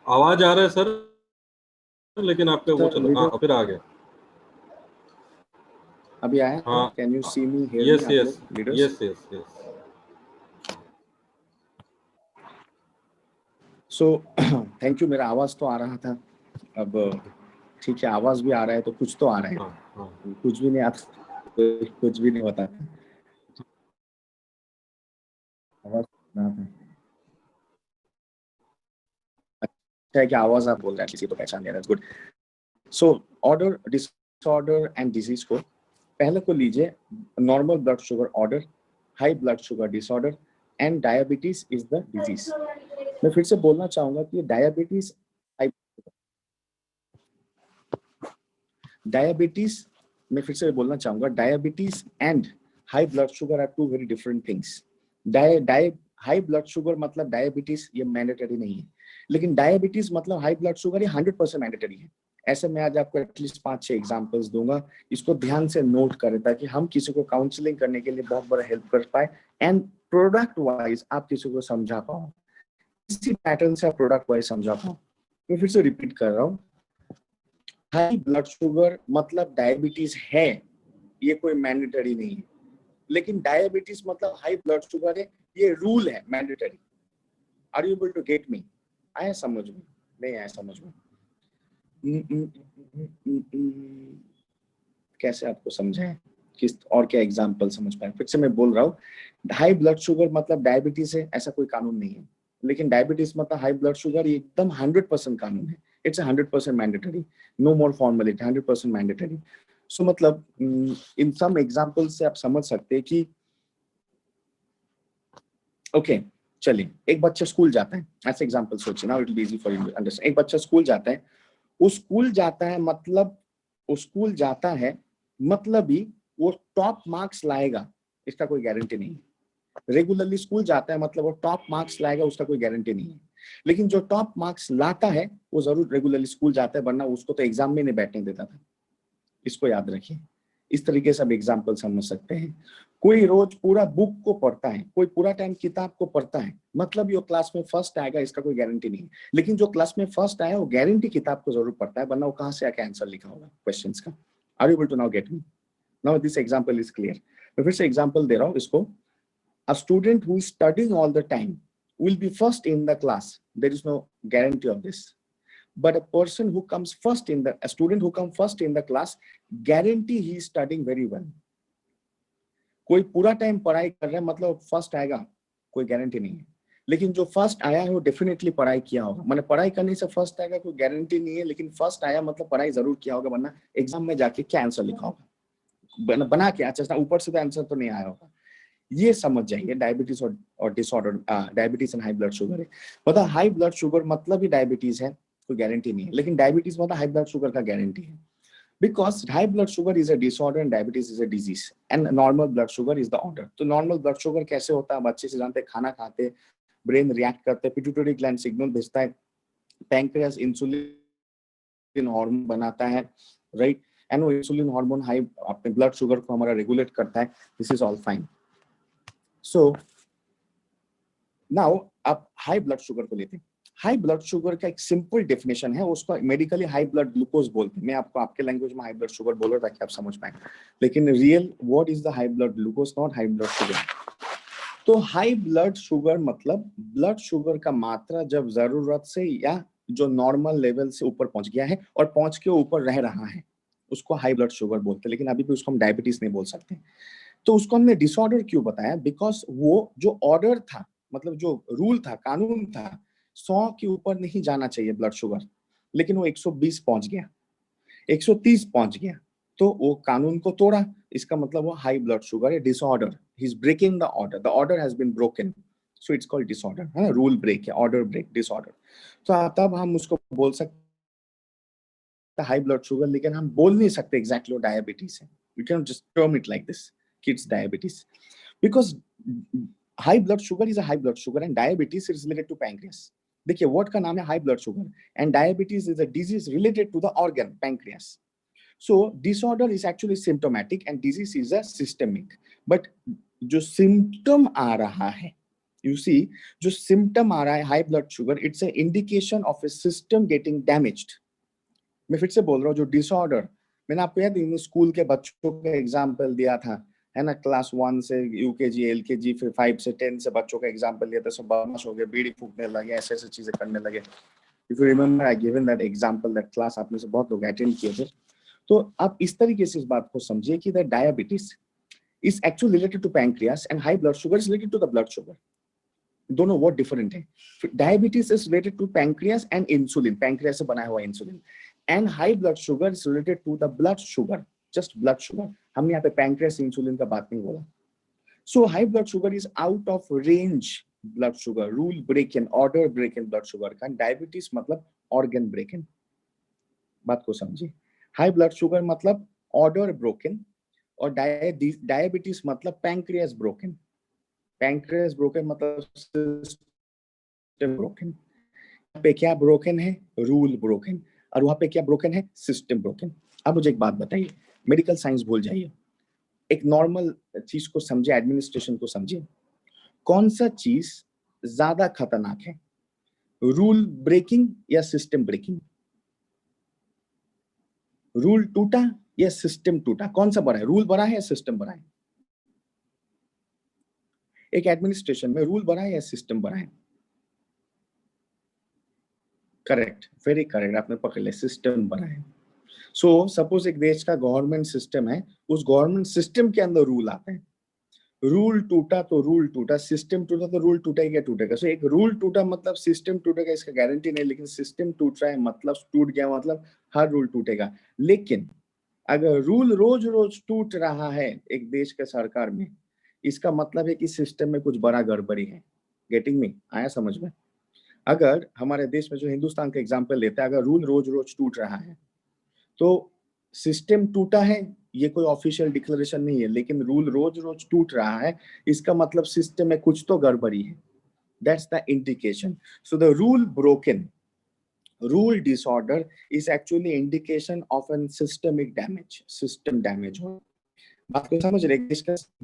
आवाज आ रहा है सर, लेकिन आपका वो चल हाँ फिर आ गया। अभी आया? हाँ, Can you see me? Hear yes me? आप यस लोग leaders? Yes yes yes. So thank you. मेरा आवाज तो आ रहा था, अब ठीक है, आवाज भी आ रहा है तो कुछ तो आ रहा है। हाँ हाँ। कुछ भी नहीं आता तो कुछ भी नहीं होता। आवाज ना था। अच्छा है कि आवाज आप बोल रहे हैं, किसी को पहचान ले रहा है, good. So order disorder and disease को पहले को लीजिए, normal blood sugar order, high blood sugar disorder and diabetes is the disease. मैं फिर से बोलना चाहूंगा कि डायबिटीज मैं फिर से बोलना चाहूंगा diabetes and high blood sugar are two very different things. High blood sugar मतलब डायबिटीज ये मैंडेटरी नहीं है, लेकिन डायबिटीज मतलब हाई ब्लड शुगर ये 100% मैंडेटरी है। ऐसे मैं आज आपको एटलीस्ट 5-6 एग्जांपल्स दूंगा, इसको ध्यान से नोट करें ताकि हम किसी को काउंसलिंग करने के लिए बहुत बड़ा हेल्प कर पाए एंड प्रोडक्ट वाइज आप किसी को समझा पाओ, इसी पैटर्न से आप प्रोडक्ट वाइज समझा पाओ। मैं फिर से रिपीट कर रहा हूँ, हाई ब्लड शुगर मतलब डायबिटीज है, ये कोई मैंडेटरी नहीं है, लेकिन डायबिटीज मतलब हाई ब्लड शुगर है, ये रूल है mandatory. Are you able to get me? आया समझ में? नहीं आया समझ में? कैसे आपको समझाएं, किस और क्या एग्जांपल समझ पाए? फिर से मैं बोल रहा हूँ, हाई ब्लड शुगर मतलब डायबिटीज है, ऐसा कोई कानून नहीं है, लेकिन डायबिटीज मतलब हाई ब्लड शुगर, ये एकदम 100% कानून है। It's 100% mandatory, no more formality, 100% mandatory. So मतलब इन सम एग्जांपल से आप समझ सकते हैं कि ओके चलिए, एक बच्चा स्कूल जाता है, ऐसे एग्जांपल सोचिए, now it will be easy for you to understand. एक बच्चा स्कूल जाता है, वो स्कूल जाता है मतलब वो स्कूल जाता है मतलब ही वो टॉप मार्क्स लाएगा, इसका कोई गारंटी नहीं है। रेगुलरली स्कूल जाता है मतलब वो टॉप मार्क्स लाएगा, उसका कोई गारंटी नहीं है। लेकिन जो टॉप मार्क्स लाता है वो जरूर रेगुलरली स्कूल जाता है, वरना उसको तो एग्जाम में नहीं बैठने देता था। इसको याद रखिए। इस तरीके से आप एग्जाम्पल समझ सकते हैं। कोई रोज पूरा बुक को पढ़ता है, कोई पूरा टाइम किताब को पढ़ता है, मतलब ये क्लास में फर्स्ट आएगा, इसका कोई गारंटी नहीं है। लेकिन जो क्लास में फर्स्ट आया वो गारंटी किताब को जरूर पढ़ता है, वरना वो कहाँ से आके आंसर लिखा होगा क्वेश्चंस का। Are you able to now get me? Now this example is clear. मैं फिर से एग्जांपल दे रहा हूँ इसको। A student who is studying all the time, will be first in the class. There is no guarantee of this. But a person who comes first in the, a student who comes first in the class, guarantee he is studying very well. कोई पूरा time पढ़ाई कर रहा है मतलब first आएगा, कोई guarantee नहीं है. लेकिन जो फर्स्ट आया है वो डेफिनेटली पढ़ाई किया होगा. मैंने पढ़ाई करने से फर्स्ट आएगा कोई गारंटी नहीं है, लेकिन फर्स्ट आया मतलब पढ़ाई जरूर किया होगा, वरना एग्जाम में जाके क्या आंसर लिखा होगा, बना के अच्छा ऊपर से तो आंसर तो नहीं आया होगा. ये समझ जाइए डायबिटीज और disorder, diabetes and high blood sugar है. पता हाई ब्लड शुगर मतलब ही डायबिटीज है, कोई गारंटी नहीं है, लेकिन डायबिटीज मतलब हाई ब्लड शुगर का गारंटी है. Because high blood sugar is a disorder and diabetes is a disease and normal blood sugar is the order. तो normal blood sugar कैसे होता है, बच्चे से जानते हैं, खाना खाते, ब्रेन रिएक्ट करते हैं, पिट्यूटरी ग्लैंड सिग्नल भेजता है, पैंक्रियास इंसुलिन हार्मोन बनाता है, राइट, एंड वो इंसुलिन हार्मोन हाई अपने ब्लड शुगर को हमारा रेगुलेट करता है. This is all fine. So now आप हाई ब्लड शुगर को लेते हैं. हाई ब्लड शुगर का एक सिंपल डेफिनेशन है, उसको मेडिकली हाई ब्लड ग्लूकोज बोलते हैं. मैं आपको आपके लैंग्वेज में हाई ब्लड शुगर बोल रहा था ताकि आप समझ पाए, लेकिन real what is the high blood glucose, not high blood sugar. तो हाई ब्लड शुगर मतलब ब्लड शुगर का मात्रा जब जरूरत से या जो नॉर्मल लेवल से ऊपर पहुंच गया है और पहुंच के ऊपर रह रहा है, उसको हाई ब्लड शुगर बोलते हैं. लेकिन अभी भी उसको हम डायबिटीज नहीं बोल सकते. तो उसको हमने डिसऑर्डर क्यों बताया, बिकॉज वो जो ऑर्डर था, मतलब जो रूल था, कानून था, 100 के ऊपर नहीं जाना चाहिए ब्लड शुगर, लेकिन वो 120 पहुंच गया, 130 पहुंच गया, तो वो कानून को तोड़ा. इसका मतलब वो हाई ब्लड शुगर है, disorder. He is breaking the order has been broken, so it's called disorder. है रूल ब्रेक या ऑर्डर ब्रेक, डिसऑर्डर. तो तब हम उसको बोल सकते हैं हाई ब्लड शुगर, लेकिन हम बोल नहीं सकते एग्जैक्टली डायबिटीज है. We can just term it like this, kids diabetes, because high blood sugar is a high blood sugar and diabetes is related to pancreas. देखिए वर्ड का नाम है high blood sugar and diabetes is a disease related to the organ pancreas. So disorder is actually symptomatic and disease is a systemic. But जो symptom आ रहा है, you see, जो symptom आ रहा है high blood sugar, it's a indication of A system getting damaged. मैं फिर से बोल रहा हूँ, जो डिसऑर्डर, मैंने आपको याद है स्कूल के बच्चों का एग्जाम्पल दिया था, है ना, क्लास 1 से यूकेजी, एलकेजी, फिर 5 से 10 से बच्चों का एग्जाम्पल लिया था, सब बदमाश हो गए, बीड़ी फूकने लगे, ऐसे ऐसे चीजें करने लगे. If you remember I given that example, that class आप में से बहुत लोग अटेंड किए थे. तो आप इस तरीके से इस बात को समझिए कि the diabetes is actually related to pancreas and high blood sugar is related to the blood sugar. दोनों बहुत डिफरेंट है. Diabetes is related to pancreas and insulin, pancreas से बनाया हुआ insulin, and high blood sugar is related to the blood sugar, just blood sugar. हमने यहाँ पे pancreas insulin का बात नहीं बोला. So high blood sugar is out of range blood sugar, rule break in, order break in blood sugar का. Diabetes मतलब organ break in. बात को समझिए, हाई ब्लड शुगर मतलब ऑर्डर ब्रोकन और डायबिटीज मतलब पैंक्रियास ब्रोकन. पैंक्रियास ब्रोकन मतलब system broken. पे क्या ब्रोकन है, रूल ब्रोकन, और वहां पे क्या ब्रोकन है, सिस्टम ब्रोकन. अब मुझे एक बात बताइए, मेडिकल साइंस भूल जाइए, एक नॉर्मल चीज को समझिए, एडमिनिस्ट्रेशन को समझिए. कौन सा चीज ज्यादा खतरनाक है, रूल ब्रेकिंग या सिस्टम ब्रेकिंग? रूल टूटा या सिस्टम टूटा, कौन सा बड़ा है, रूल बड़ा है या सिस्टम बड़ा है? एक एडमिनिस्ट्रेशन में रूल बड़ा है या सिस्टम बड़ा है? करेक्ट, वेरी करेक्ट, आपने पकड़ लिया, सिस्टम बना है. सो सपोज एक देश का गवर्नमेंट सिस्टम है, उस गवर्नमेंट सिस्टम के अंदर रूल आते हैं. रूल टूटा तो रूल टूटा, सिस्टम टूटा तो रूल टूटेगा टूटेगा. सो एक रूल टूटा मतलब सिस्टम टूटेगा, इसका गारंटी नहीं, लेकिन सिस्टम टूट रहा है मतलब टूट गया मतलब हर रूल टूटेगा. लेकिन अगर रूल रोज रोज टूट रहा है एक देश के सरकार में, इसका मतलब है कि सिस्टम में कुछ बड़ा गड़बड़ी है. गेटिंग मी, आया समझ में? अगर हमारे देश में, जो हिंदुस्तान का एग्जाम्पल लेते हैं, अगर रूल रोज रोज टूट रहा है तो सिस्टम टूटा है, ये कोई ऑफिशियल डिक्लेरेशन नहीं है, लेकिन रूल रोज रोज टूट रहा है, इसका मतलब सिस्टम में कुछ तो गड़बड़ी है. That's the indication. So the rule broken, rule disorder is actually indication of an systemic damage, system damage हो. बात को समझ रहे,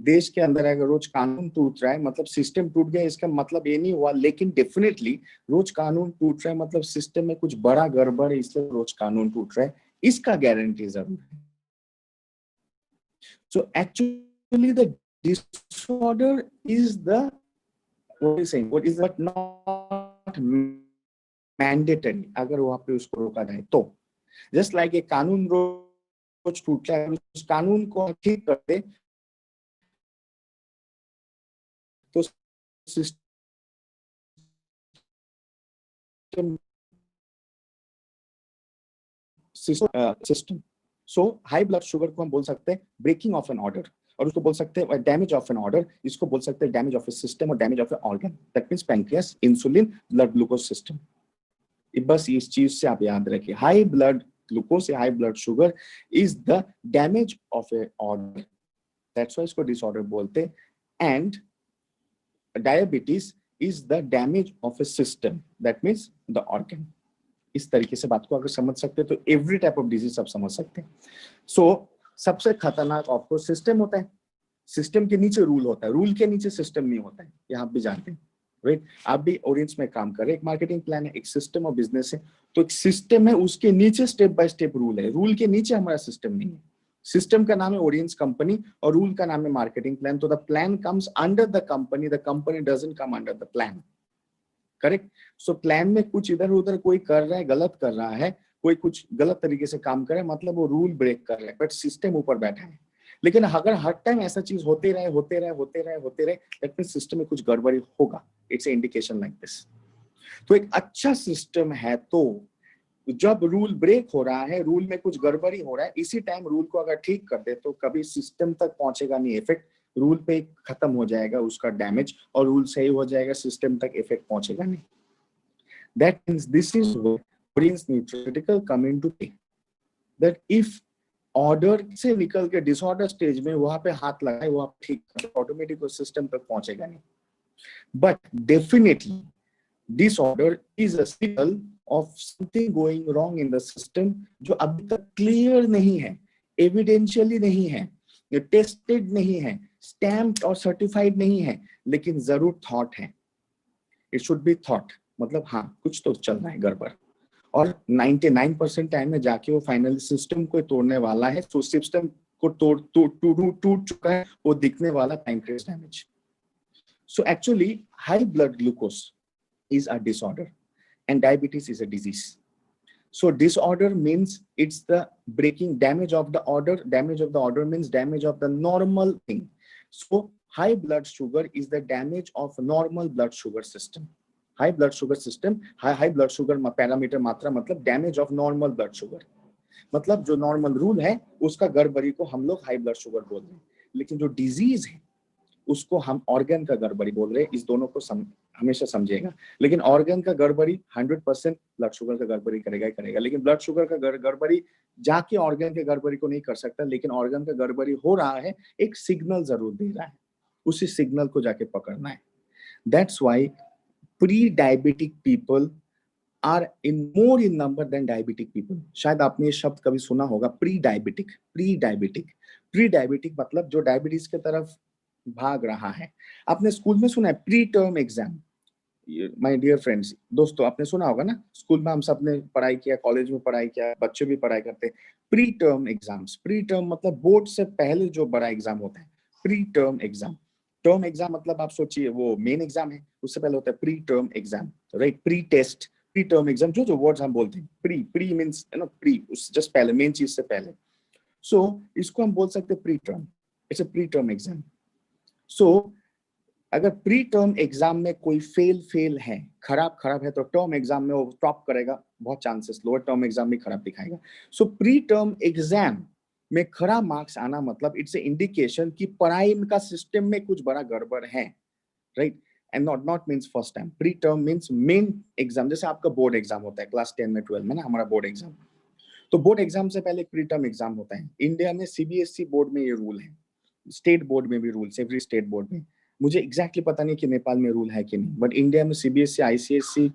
देश के अंदर अगर रोज कानून टूट रहा है मतलब सिस्टम टूट गया, इसका मतलब ये नहीं हुआ, लेकिन डेफिनेटली रोज कानून टूट रहा है मतलब सिस्टम में कुछ बड़ा गड़बड़ है, इसलिए रोज कानून टूट रहा है, इसका गारंटी जरूर है. So actually the disorder is the what is saying, what is but not mandatory, अगर वहां पे उसको रोका जाए तो। जस्ट लाइक एक कानून रोज टूटता है, उस कानून को ठीक कर दे तो सिस्टम। सो हाई ब्लड शुगर को हम बोल सकते हैं ब्रेकिंग ऑफ एन ऑर्डर, और उसको बोल सकते हैं डैमेज ऑफ एन ऑर्डर, इसको बोल सकते हैं डैमेज ऑफ ए सिस्टम और damage of A organ. That means pancreas, insulin, blood glucose system. बस इस चीज से आप याद रखिए, हाई ब्लड ग्लूकोज या high blood sugar is the damage of A order, that's why इसको डिसऑर्डर बोलते हैं। And diabetes is the damage of A system, that means the organ. इस तरीके से बात को अगर समझ सकते हैं तो एवरी टाइप ऑफ डिजीज आप समझ सकते हैं। सो सबसे खतरनाक ऑफकोर्स सिस्टम होता है, सिस्टम के नीचे रूल होता है, रूल के नीचे सिस्टम नहीं होता है, ये आप भी जानते हैं, राइट? आप भी ओरिएंट्स में काम कर रहे हैं, एक मार्केटिंग प्लान है, एक सिस्टम ऑफ बिजनेस है, तो एक सिस्टम है, उसके नीचे स्टेप बाय स्टेप रूल है, रूल के नीचे हमारा सिस्टम नहीं है। सिस्टम का नाम है ओरिएंट्स कंपनी और रूल का नाम है मार्केटिंग प्लान। तो the plan comes under the company doesn't come under the plan, correct? So plan में कुछ इधर उधर कोई कर रहा है, गलत कर रहा है, कोई कुछ गलत तरीके से काम कर रहा है, मतलब वो रूल ब्रेक कर रहा है, बट सिस्टम ऊपर बैठा है। लेकिन अगर हर टाइम ऐसा चीज होते रहे, दैट मींस सिस्टम में कुछ गड़बड़ी होगा, it's a indication like this. तो एक अच्छा सिस्टम है, तो जब रूल ब्रेक हो रहा है, रूल में कुछ गड़बड़ी हो रहा है, इसी टाइम रूल को अगर ठीक कर दे तो कभी सिस्टम तक पहुंचेगा नहीं इफेक्ट, रूल पे खत्म हो जाएगा उसका डैमेज, और रूल सही हो जाएगा, सिस्टम तक इफेक्ट पहुंचेगा नहीं। That means this is orients nutraceutical come into play, that if order से निकल के डिसऑर्डर स्टेज में वहां पे हाथ लगाए, वो आप ठीक ऑटोमेटिक सिस्टम तक पहुंचेगा नहीं। But definitely disorder is a signal of something going wrong in the system जो अभी तक क्लियर नहीं है, एविडेंशियली नहीं है, टेस्टेड नहीं है, स्टैम्प्ड और सर्टिफाइड नहीं है, लेकिन जरूर थॉट है। इट शुड बी थॉट, मतलब हाँ कुछ तो चल रहा है गड़बड़, और 99% टाइम में जाके वो फाइनली सिस्टम को तोड़ने वाला है। तो सिस्टम को टूट चुका है, वो दिखने वाला pancreas damage. So actually high blood glucose is a disorder and diabetes is a disease. So disorder means it's the breaking damage of the order. Damage of the order means damage of the normal thing. So high blood sugar is the damage of normal blood sugar system. High blood sugar system, high blood sugar parameter मात्रा मतलब damage of normal blood sugar. मतलब जो normal rule है उसका गड़बड़ी को हम लोग हाई ब्लड शुगर बोल रहे हैं, लेकिन जो डिजीज है उसको हम ऑर्गन का गड़बड़ी बोल रहे हैं। इस दोनों को हमेशा समझिएगा। लेकिन ऑर्गन का गड़बड़ी 100% ब्लड शुगर का गड़बड़ी करेगा, लेकिन ब्लड शुगर का गड़बड़ी जाके ऑर्गन के गड़बड़ी को नहीं कर सकता, लेकिन ऑर्गन का गड़बड़ी हो रहा है, एक सिग्नल जरूर दे रहा है, उसी सिग्नल को जाके पकड़ना है। That's why pre diabetic people are in more in number than diabetic people. शायद आपने ये शब्द कभी सुना होगा, प्री डायबिटिक मतलब जो डायबिटीज की तरफ भाग रहा है। आपने स्कूल में सुना है pre term exam, my dear friends, दोस्तों आपने सुना होगा ना, स्कूल में हम सब ने पढ़ाई किया, कॉलेज में पढ़ाई किया, बच्चे भी पढ़ाई करते हैं। Pre term exams, pre term मतलब बोर्ड से पहले जो बड़ा एग्जाम होता है, pre term exam. Term exam मतलब आप सोचिए वो मेन एग्जाम है, उससे पहले होता है pre term exam, right? Pre test, pre term exam, जो वर्ड्स हम बोलते हैं, pre means you know pre, just पहले, मेन चीज से पहले। सो इसको हम बोल सकते हैं pre term, it's a pre term exam. So अगर प्री टर्म एग्जाम में कोई फेल है, खराब है, तो टर्म एग्जाम में वो टॉप करेगा, बहुत चांसेस लोअर टर्म एग्जाम में खराब दिखाएगा। सो प्री टर्म एग्जाम में खराब मार्क्स आना मतलब इट्स ए इंडिकेशन कि पढ़ाई का सिस्टम में कुछ बड़ा गड़बड़ है, right? And not means first time, pre term means main exam. जैसे आपका बोर्ड एग्जाम होता है क्लास 10 में 12 में ना, हमारा बोर्ड एग्जाम, तो बोर्ड एग्जाम से पहले प्री टर्म एग्जाम होता है। इंडिया में सीबीएसई बोर्ड में ये रूल है, स्टेट बोर्ड में भी रूल्स, एवरी स्टेट बोर्ड में। मुझे एग्जैक्टली पता नहीं कि नेपाल में रूल है कि नहीं, बट इंडिया में सीबीएसई, आईसीएसई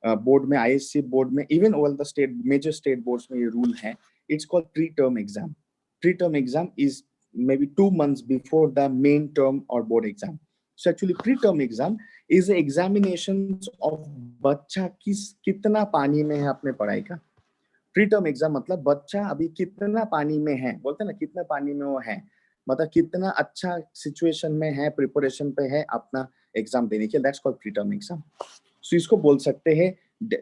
बोर्ड में, आईएससी बोर्ड में, even all the state major state boards में ये रूल है। It's called pre term exam. Pre term exam is maybe 2 months before the main term or board exam. So actually pre-term exam is an examination of बच्चा कितना पानी में है अपने पढ़ाई का। प्री टर्म एग्जाम मतलब बच्चा अभी कितना पानी में है, बोलते हैं ना कितना पानी में वो है, मतलब कितना अच्छा सिचुएशन में है, प्रिपरेशन पे है, अपना एग्जाम देने के, that's called pre term exam. So इसको बोल सकते हैं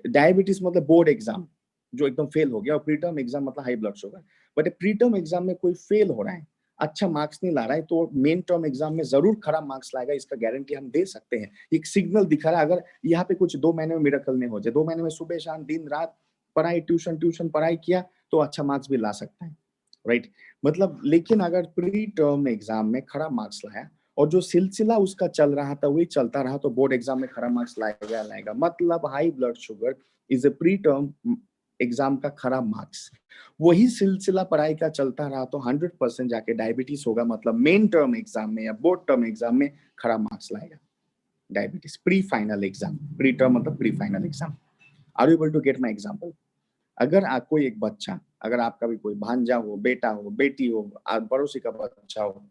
डायबिटीज मतलब बोर्ड एग्जाम जो एकदम फेल हो गया, और प्री टर्म एग्जाम मतलब high blood sugar. But pre term exam में कोई फेल हो रहा है, अच्छा मार्क्स नहीं ला रहा है, तो मेन टर्म एग्जाम में जरूर खराब मार्क्स लाएगा, इसका गारंटी हम दे सकते हैं। एक सिग्नल दिखा रहा है, अगर यहाँ पे कुछ 2 महीने में मिरेकल नहीं हो जाए, 2 महीने में सुबह शाम दिन रात पढ़ाई ट्यूशन पढ़ाई किया तो अच्छा मार्क्स भी ला सकता है, राइट। मतलब लेकिन अगर प्री टर्म एग्जाम में खराब मार्क्स लाया और जो सिलसिला उसका चल रहा था वही चलता रहा, तो बोर्ड एग्जाम में खराब मार्क्स लाएगा। मतलब high blood sugar is a pre term exam का खराब मार्क्स। वही सिलसिला पढ़ाई का चलता रहा तो 100% जाके डायबिटीज होगा, मतलब मेन टर्म एग्जाम में या बोर्ड टर्म एग्जाम में खराब मार्क्स लाएगा diabetes. Pre final exam, pre term मतलब pre final exam. Are you able to get my example? अगर कोई एक बच्चा, अगर आपका भी कोई भांजा हो, बेटा हो, बेटी हो, पड़ोसी का बच्चा हो,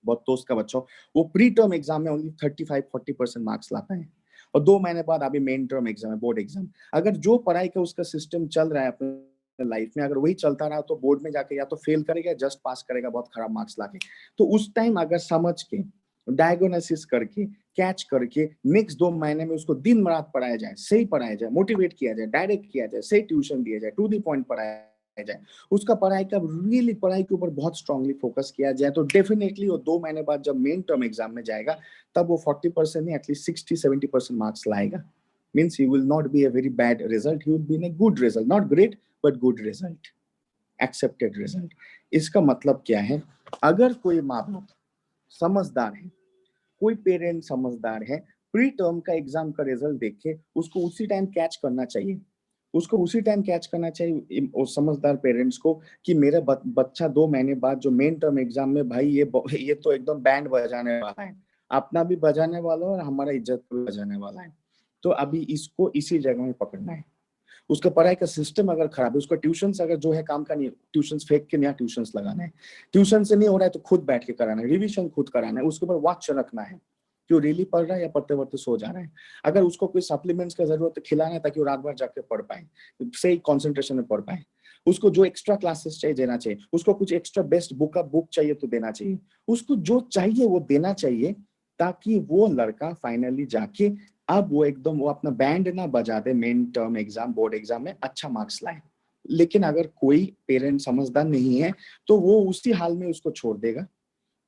बहुत दोस्त का बच्चा हो, वो प्री टर्म एग्जाम में ओनली 35-40% मार्क्स लाता है, और 2 महीने बाद अभी मेन टर्म एग्जाम है, बोर्ड एग्जाम। अगर जो पढ़ाई का उसका सिस्टम चल रहा है अपने लाइफ में, अगर वही चलता रहा तो बोर्ड में जाके या तो फेल करेगा, जस्ट पास करेगा बहुत खराब मार्क्स लाके। तो उस टाइम अगर समझ के डायग्नोसिस करके कैच करके नेक्स्ट 2 महीने में उसको दिन रात पढ़ाया जाए, सही पढ़ाया जाए, मोटिवेट किया जाए, डायरेक्ट किया जाए, सही ट्यूशन दिया जाए, टू द पॉइंट पढ़ाया जाए, उसका पढ़ाई का रियली पढ़ाई के ऊपर बहुत स्ट्रांगली फोकस किया जाए, तो डेफिनेटली वो 2 महीने बाद जब मेन टर्म एग्जाम में जाएगा तब वो 40% नहीं एटलीस्ट 60-70% मार्क्स लाएगा। Means he will not be a very bad result, he will be in a good result, not great but good result, accepted result. इसका मतलब क्या है? अगर कोई माँ बाप समझदार है, कोई पेरेंट समझदार है, प्री टर्म का एग्जाम का रिजल्ट देख के उसको उसी टाइम कैच करना चाहिए, उसको उसी टाइम कैच करना चाहिए उस समझदार पेरेंट्स को कि मेरा बच्चा 2 महीने बाद जो मेन टर्म एग्जाम में, भाई ये तो एकदम बैंड बजाने वाला है, अपना भी बजाने वाला है और हमारा इज्जत भी बजाने वाला है, तो अभी इसको इसी जगह में पकड़ना है। उसका पढ़ाई का सिस्टम अगर खराब है, उसका ट्यूशन अगर जो है काम का नहीं, ट्यूशन फेंक के नया ट्यूशन लगाना है, ट्यूशन से नहीं हो रहा है तो खुद बैठ के कराना है, रिविजन खुद कराना है, उसके ऊपर वॉच रखना है कि वो रियली पढ़ रहा है या पढ़ते पढ़ते सो जा रहा है। अगर उसको कोई सप्लीमेंट्स का जरूरत है, खिलाना है ताकि वो रात भर जाके पढ़ पाए, सही कॉन्सेंट्रेशन में पढ़ पाए। उसको जो एक्स्ट्रा क्लासेस चाहिए देना चाहिए, उसको कुछ एक्स्ट्रा बेस्ट बुक चाहिए तो देना चाहिए, उसको जो चाहिए वो देना चाहिए, ताकि वो लड़का फाइनली जाके अब वो एकदम वो अपना बैंड ना बजा दे, main term exam board exam में अच्छा मार्क्स लाए। लेकिन अगर कोई पेरेंट समझदार नहीं है तो वो उसी हाल में उसको छोड़ देगा,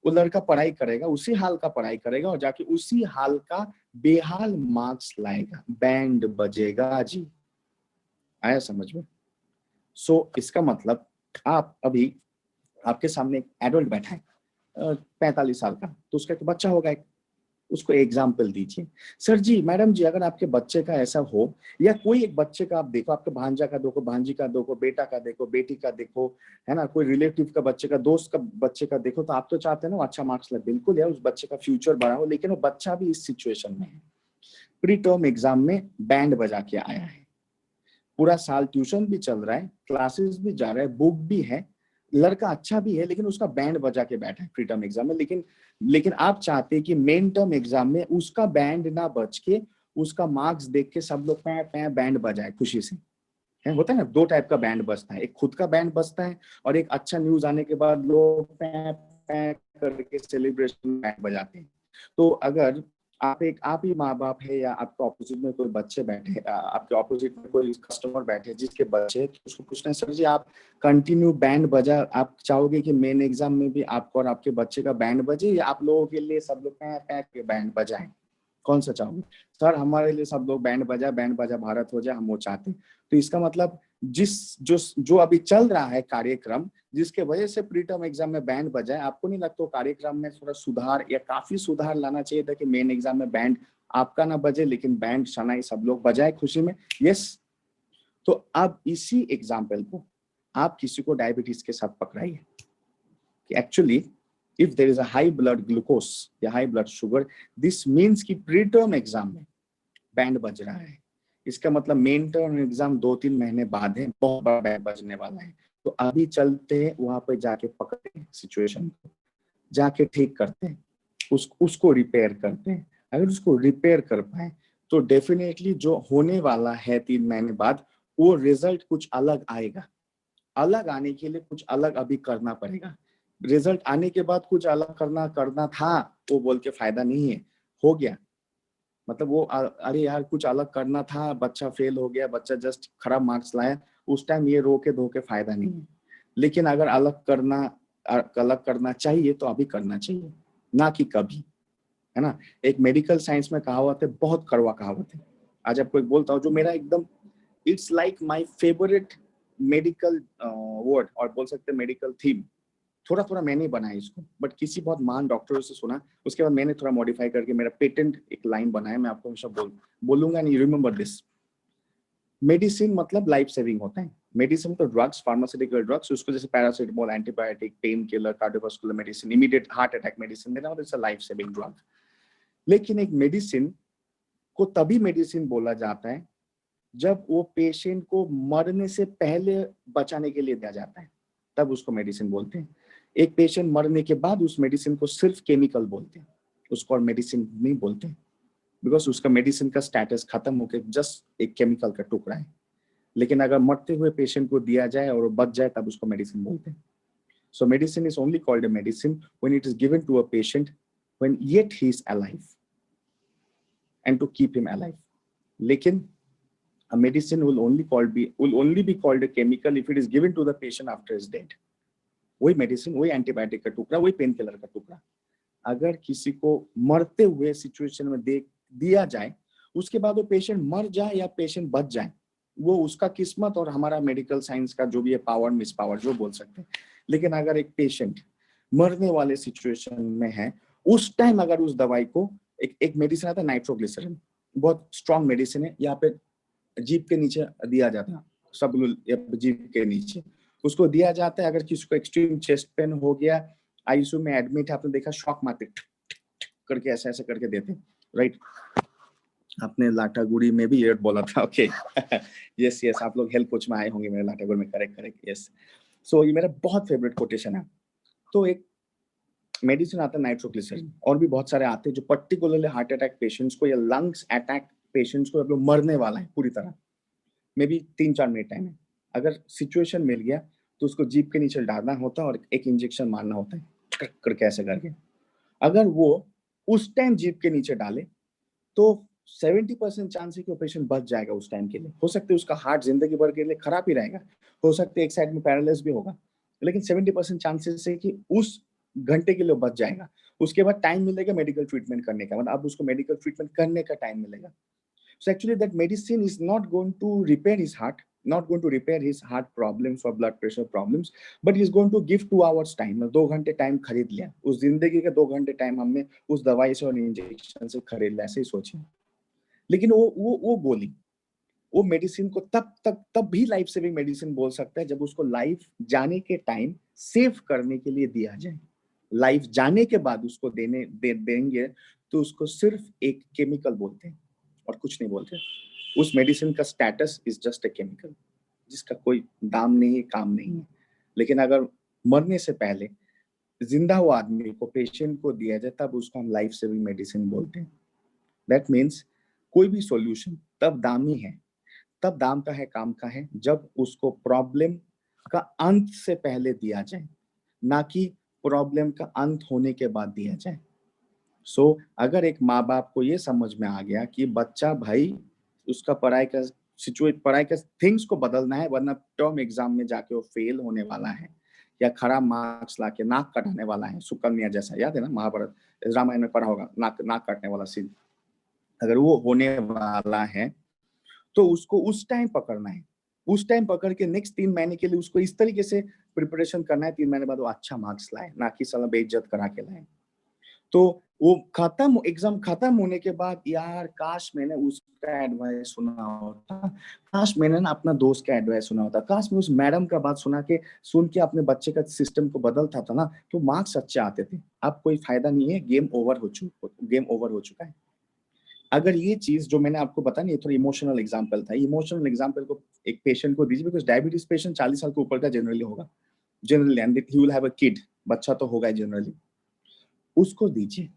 वो लड़का पढ़ाई करेगा, उसी हाल का पढ़ाई करेगा और जाके उसी हाल का बेहाल मार्क्स लाएगा, बैंड बजेगा जी। आया समझ में? सो इसका मतलब आप अभी, आपके सामने एक एडल्ट बैठा है 45 साल का, तो उसका एक बच्चा होगा, एक उसको एग्जाम्पल दीजिए। सर जी, मैडम जी, अगर आपके बच्चे का ऐसा हो, या कोई एक बच्चे का आप देखो, आपके भांजा का देखो, भांजी का देखो, बेटा का देखो, बेटी का देखो, है ना, कोई रिलेटिव का बच्चे का, दोस्त का बच्चे का देखो, तो आप तो चाहते हैं ना वो अच्छा मार्क्स ले, बिल्कुल यार, उस बच्चे का फ्यूचर बड़ा हो, लेकिन वो बच्चा भी इस सिचुएशन में है, प्री टर्म एग्जाम में बैंड बजा के आया है, पूरा साल ट्यूशन भी चल रहा है, क्लासेस भी जा रहा है, बुक भी है, लड़का अच्छा भी है, लेकिन उसका बैंड बजा के बैठा है प्री टर्म एग्जाम में। लेकिन आप चाहते हैं कि मेन टर्म एग्जाम में उसका बैंड ना बज के, उसका मार्क्स देख के सब लोग पै पै बैंड बजाए खुशी से। है, होता है ना, 2 टाइप का बैंड बजता है, एक खुद का बैंड बजता है और एक अच्छा न्यूज आने के बाद लोग पै पै करके सेलिब्रेशन बैंड बजाते हैं। तो अगर आप ही माँ बाप है, या आपके ऑपोजिट में कोई बच्चे बैठे, आपके ऑपोजिट में कोई कस्टमर बैठे जिसके बच्चे, तो उसको पूछना है, सर जी आप कंटिन्यू बैंड बजा, आप चाहोगे कि मेन एग्जाम में भी आपको और आपके बच्चे का बैंड बजे, या आप लोगों के लिए सब लोग पैक के बैंड बजाएं? कौन सा चाहोगे? सर हमारे लिए सब लोग बैंड बजा भारत हो जाए, हम वो चाहते हैं। तो इसका मतलब जो अभी चल रहा है कार्यक्रम, जिसके वजह से प्री टर्म एग्जाम में बैंड बजाए, आपको नहीं लगता कार्यक्रम में थोड़ा सुधार या काफी सुधार लाना चाहिए था कि मेन एग्जाम में बैंड आपका ना बजे, लेकिन बैंड शनाई सब लोग बजाए खुशी में? यस। तो अब इसी एग्जाम्पल को आप किसी को डायबिटीज के साथ पकड़ाइए कि actually if there is a high blood glucose या high blood sugar, this means कि प्री टर्म एग्जाम में बैंड बज रहा है, इसका मतलब मेन टर्म एग्जाम 2-3 महीने बाद है, बहुत बड़ा बैंड बजने वाला है। तो अभी चलते हैं वहां पे, जाके पकड़ते हैं सिचुएशन को, जाके ठीक करते हैं, उसको रिपेयर करते हैं। अगर उसको रिपेयर कर पाए तो डेफिनेटली जो होने वाला है 3 महीने बाद, वो रिजल्ट कुछ अलग आएगा। अलग आने के लिए कुछ अलग अभी करना पड़ेगा, रिजल्ट आने के बाद कुछ अलग करना था वो बोल के फायदा नहीं है, हो गया मतलब वो अरे यार कुछ अलग करना था, बच्चा फेल हो गया, बच्चा जस्ट खराब मार्क्स लाया, उस टाइम ये रो के धो के फायदा नहीं है। लेकिन अगर अलग करना चाहिए तो अभी करना चाहिए, ना कि कभी, है ना। एक मेडिकल साइंस में कहावत है, बहुत कड़वा कहावत है, आज आपको एक बोलता हूँ जो मेरा एकदम, it's like my favourite medical word, और बोल सकते हैं मेडिकल थीम। थोड़ा थोड़ा मैंने बनाया इसको, बट किसी बहुत महान डॉक्टरों से सुना, उसके बाद मैंने थोड़ा मॉडिफाई करके मेरा पेटेंट एक लाइन बनाया, मैं आपको हमेशा बोलूंगा, नहीं, रिमेंबर दिस। मेडिसिन मतलब लाइफ सेविंग होता है। मेडिसिन तो ड्रग्स, फार्मास्यूटिकल ड्रग्स, उसको जैसे paracetamol, antibiotic, pain killer, cardiovascular medicine, immediate heart attack medicine देना, it's a life saving drug. लेकिन एक मेडिसिन को तभी मेडिसिन बोला जाता है जब वो पेशेंट को मरने से पहले बचाने के लिए दिया जाता है, तब उसको मेडिसिन बोलते हैं। एक पेशेंट मरने के बाद उस मेडिसिन को सिर्फ केमिकल बोलते हैं, उसको और मेडिसिन नहीं बोलते, बिकॉज उसका मेडिसिन का स्टेटस खत्म होकर जस्ट एक केमिकल का टुकड़ा है। लेकिन अगर मरते हुए पेशेंट को दिया जाए और वो बच जाए, तब उसको मेडिसिन बोलते हैं। So medicine is only called a medicine when it is given to a patient when yet he is alive and to keep him alive. लेकिन a medicine will only be called a chemical if it is given to the patient after his dead. वही medicine, वही antibiotic का टुकड़ा, वही pain killer का टुकड़ा अगर किसी को मरते हुए सिचुएशन में दिया जाए, उसके बाद वो पेशेंट मर जाए या पेशेंट बच जाए, वो उसका किस्मत और हमारा मेडिकल साइंस का जो भी है पावर मिस पावर जो बोल सकते हैं। लेकिन अगर एक पेशेंट मरने वाले सिचुएशन में है, उस टाइम अगर उस दवाई को एक मेडिसिन आता है नाइट्रोग्लिसरीन, बहुत स्ट्रॉन्ग मेडिसिन है, यहाँ पे जीभ के नीचे दिया जाता है, सबलूल या जीभ के नीचे उसको दिया जाता है। अगर किसी को एक्सट्रीम चेस्ट पेन हो गया, आईसीयू में एडमिट है, आपने देखा शॉक मारते करके ऐसे ऐसे करके देते, राइट। आपने लाटागुड़ी में भी ये बोला था, ओके। यस यस, आप लोग हेल्थ कोच में आए होंगे मेरे लाटागुड़ी में, करेक्ट करेक्ट, यस। सो ये मेरा बहुत फेवरेट कोटेशन है। तो एक मेडिसिन आता है नाइट्रोग्लिसरीन, और भी बहुत सारे आते हैं जो पर्टिकुलरली हार्ट अटैक पेशेंट्स को या लंग्स अटैक पेशेंट्स को, मतलब मरने वाला है पूरी तरह, मे बी 3-4 मिनट टाइम है, अगर सिचुएशन मिल गया तो उसको जीभ के नीचे डालना होता है और एक इंजेक्शन मारना होता है करके ऐसे करके। अगर वो उस टाइम जीभ के नीचे डाले तो 70% चांस है कि वो पेशेंट बच जाएगा उस टाइम के लिए। हो सकता है उसका हार्ट जिंदगी भर के लिए खराब ही रहेगा, हो सकता है एक साइड में पैरालाइज भी होगा, लेकिन 70% चांसेस है कि उस घंटे के लिए बच जाएगा। उसके बाद टाइम मिलेगा मेडिकल ट्रीटमेंट करने का, मतलब अब उसको मेडिकल ट्रीटमेंट करने का टाइम मिलेगा। So actually that medicine is not going to repair his heart, not going to repair his heart problems or blood pressure problems, but is going to give 2 hours time, 2 घंटे time खरीद लिया, उस जिंदगी के 2 घंटे time हमने उस दवाई से और इंजेक्शन से खरीद लिया, ऐसे ही सोचिए। लेकिन वो गोली, वो मेडिसिन को तब भी लाइफ सेविंग मेडिसिन बोल सकता है जब उसको लाइफ जाने के टाइम सेव करने के लिए दिया जाए। लाइफ जाने के बाद उसको देंगे तो उसको सिर्फ एक केमिकल बोलते हैं और कुछ नहीं बोलते। उस मेडिसिन का status is just a chemical, जिसका कोई दाम नहीं है, काम नहीं है। लेकिन अगर मरने से पहले जिंदा हुआ आदमी को, पेशेंट को दिया जाए, तब उसको हम लाइफ सेविंग मेडिसिन बोलते हैं। दैट मीन्स कोई भी सॉल्यूशन तब दामी है, तब दाम का है, काम का है, जब उसको प्रॉब्लम का अंत से पहले दिया जाए, ना कि प्रॉब्लम का अंत होने के बाद दिया जाए। सो अगर एक माँ बाप को ये समझ में आ गया कि बच्चा भाई उसका पढ़ाई का थिंग्स को बदलना है, वरना टर्म एग्जाम में जाके वो फेल होने वाला है या खराब मार्क्स लाके नाक कटाने वाला है, सुकन्या जैसा, याद है ना महाभारत रामायण में पढ़ा होगा, नाक काटने वाला सीन। अगर वो होने वाला है तो उसको उस टाइम पकड़ना है, उस टाइम पकड़ के नेक्स्ट 3 महीने के लिए उसको इस तरीके से प्रिपरेशन करना है, 3 महीने बाद वो अच्छा मार्क्स लाए, ना कि साला बेइज्जत करा के लाए। तो वो एग्जाम खत्म होने के बाद, यार काश मैंने उसका एडवाइस सुना होता, काश मैंने ना अपना दोस्त का एडवाइस सुना होता, काश मैं उस मैडम का बात सुन के अपने बच्चे का सिस्टम को बदलता था ना, तो मार्क्स अच्छे आते थे। अब कोई फायदा नहीं है, गेम ओवर हो चुका है। अगर ये चीज जो मैंने आपको बताया, ये थोड़ा इमोशनल एग्जांपल था, इमोशनल एग्जांपल को एक पेशेंट को दीजिए, बिकॉज डायबिटीज पेशेंट 40 साल के ऊपर का जनरली होगा, generally, and he will have a kid, बच्चा तो होगा जनरली, उसको दीजिए,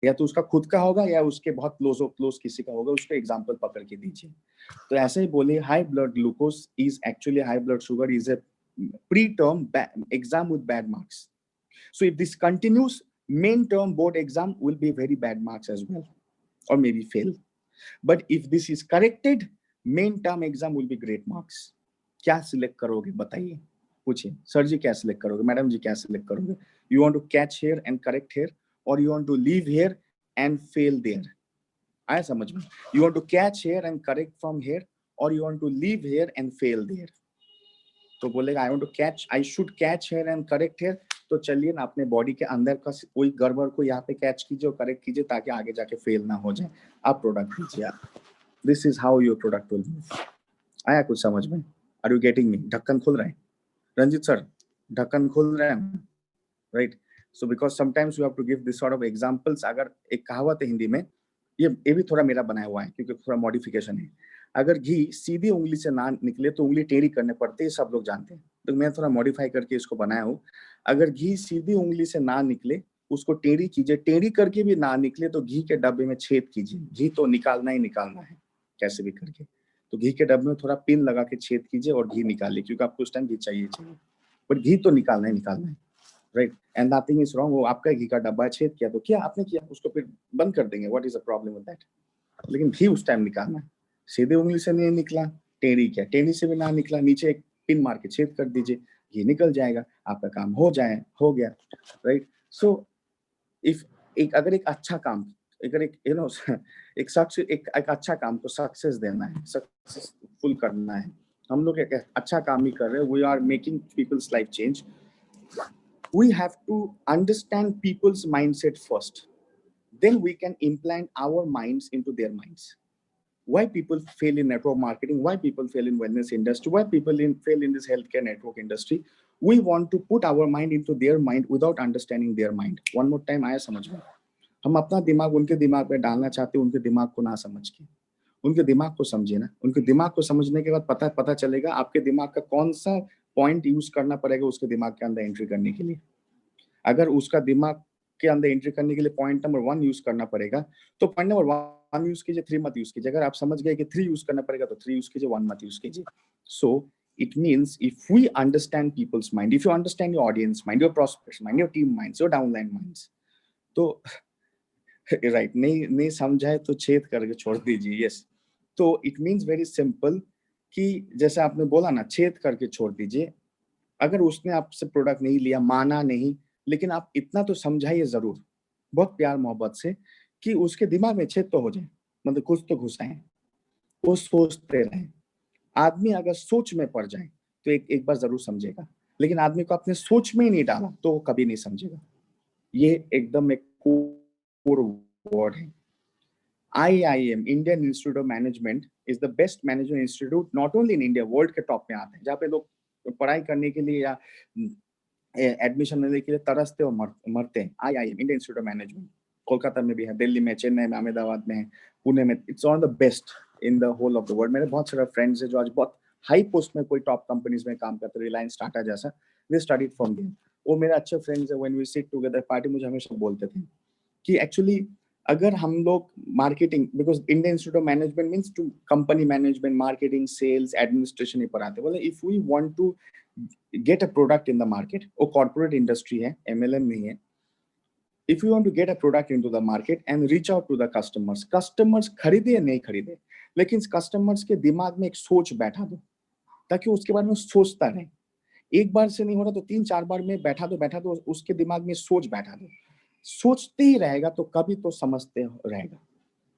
या तो उसका खुद का होगा या उसके बहुत क्लोज किसी का होगा, उसको एग्जांपल पकड़ के दीजिए। तो ऐसे ही बोलिए, high blood glucose is actually high blood sugar is a pre-term exam with bad marks. So if this continues, main term board exam will be very bad marks as well, or maybe fail. But if this is corrected, main term exam will be great marks. क्या select करोगे बताइए, पूछिए sir जी क्या select करोगे, madam जी क्या select करोगे? You want to catch here and correct here, और you want to leave here and fail there? आया समझ में? You want to catch here and correct from here, और you want to leave here and fail there? तो बोलेगा I want to catch, I should catch here and correct here. तो चलिए ना अपने बॉडी के अंदर का कोई गड़बड़ को यहाँ पे कैच कीजिए और करेक्ट कीजिए, ताकि आगे जाके फेल ना हो जाए। आप प्रोडक्ट दीजिए आप। This is how your product will move. आया कुछ समझ में? Are you getting me? ढक्कन खुल रहा है रंजीत सर, ढक्कन खुल रहा है, right? So because sometimes you have to give this sort of examples. अगर एक कहावत है हिंदी में, ये भी थोड़ा मेरा बनाया हुआ है क्योंकि थोड़ा मॉडिफिकेशन है। अगर घी सीधी उंगली से ना निकले तो उंगली टेढ़ी करने पड़ती है, सब लोग जानते हैं, तो मैं थोड़ा मॉडिफाई करके इसको बनाया हूँ। अगर घी सीधी उंगली से ना निकले, उसको टेढ़ी कीजिए, टेढ़ी करके भी ना निकले तो घी के डब्बे में छेद कीजिए। घी तो निकालना ही निकालना है कैसे भी करके, तो घी के डब्बे में थोड़ा पिन लगा के छेद कीजिए और घी निकालिए, क्योंकि आपको उस टाइम घी चाहिए, बट घी तो निकालना ही निकालना है, right? And nothing is wrong. वो आपका घी का डब्बा छेद किया तो क्या आपने किया, उसको फिर बंद कर देंगे, what is the problem with that? लेकिन घी उस टाइम निकालना है। सीधे उंगली से नहीं निकला, टेढ़ी क्या, टेढ़ी से भी ना निकला, नीचे एक पिन मार के छेद कर दीजिए, घी निकल जाएगा, आपका काम हो गया, राइट? सो इफ अगर एक अच्छा काम, अगर एक यू नो एक शख्स एक अच्छा काम को सक्सेस देना है, सक्सेसफुल करना है, हम लोग एक अच्छा काम ही कर रहे हैं, we are making people's life change, we have to understand people's mindset first, then we can implant our minds into their minds. Why people fail in network marketing, why people fail in wellness industry, why people fail in this healthcare network industry? We want to put our mind into their mind without understanding their mind. One more time, आया समझ में? हम अपना दिमाग उनके दिमाग में डालना चाहते हैं, उनके दिमाग को ना समझ के। उनके दिमाग को समझिए ना, उनके दिमाग को समझने के बाद पता चलेगा आपके दिमाग का कौन सा पॉइंट यूज करना पड़ेगा उसके दिमाग के अंदर एंट्री करने के लिए। अगर उसका दिमाग के अंदर एंट्री करने के लिए पॉइंट नंबर 1 यूज करना पड़ेगा, तो पॉइंट नंबर 1 यूज कीजिए, 3 मत यूज कीजिए। अगर आप समझ गए कि 3 यूज करना पड़ेगा तो 3 यूज कीजिए, 1 मत यूज कीजिए। So it means if we understand people's mind, if you understand your audience mind, your prospects mind, your team minds, your downline minds, तो राइट, नहीं समझाए तो छेद करके छोड़ दीजिए। यस, तो इट मीन्स वेरी सिंपल कि जैसे आपने बोला ना, छेद करके छोड़ दीजिए। अगर उसने आपसे प्रोडक्ट नहीं लिया, माना नहीं, लेकिन आप इतना तो समझाइए जरूर, बहुत प्यार मोहब्बत से, कि उसके दिमाग में छेद तो हो जाए, मतलब कुछ तो घुसाएं, वो सोचते रहें। आदमी अगर सोच में पड़ जाए तो एक बार जरूर समझेगा, लेकिन आदमी को अपने सोच में ही नहीं डाला तो वो कभी नहीं समझेगा। ये एकदम एक कोर वर्ड है। IIM, Indian Institute of management, is the best management institute not only in India, world के टॉप में आते हैं, जहाँ पे लोग पढ़ाई करने के लिए या एडमिशन लेने के लिए तरसते और मरते हैं। IIM, Indian Institute of management, Kolkata में भी है, दिल्ली में, चेन्नई में, अहमदाबाद में है, पुणे में। It's one of the best in the whole of the world. मेरे बहुत सारे फ्रेंड्स हैं जो आज बहुत हाई पोस्ट में कोई टॉप कंपनीज में काम करते हैं, रिलायंस, टाटा जैसा, दे स्टडीड फ्रॉम देयर। वो मेरे अच्छे फ्रेंड्स है, when we sit together party, मुझे हमेशा बोलते थे कि एक्चुअली अगर हम लोग marketing, because Indian Institute of Management means to company management, marketing, sales, administration ही पढ़ाते, बोले if we want to get a product in the market, वो कॉर्पोरेट इंडस्ट्री है, MLM नहीं है। If you want to get a product into the market and reach out to the customers, customers खरीदे या नहीं खरीदे, लेकिन कस्टमर्स के दिमाग में एक सोच बैठा दो, ताकि उसके बारे में सोचता रहे। एक बार से नहीं हो रहा तो 3-4 बार में बैठा दो, उसके दिमाग में सोच बैठा दो। सोचते ही रहेगा तो कभी तो समझते रहेगा,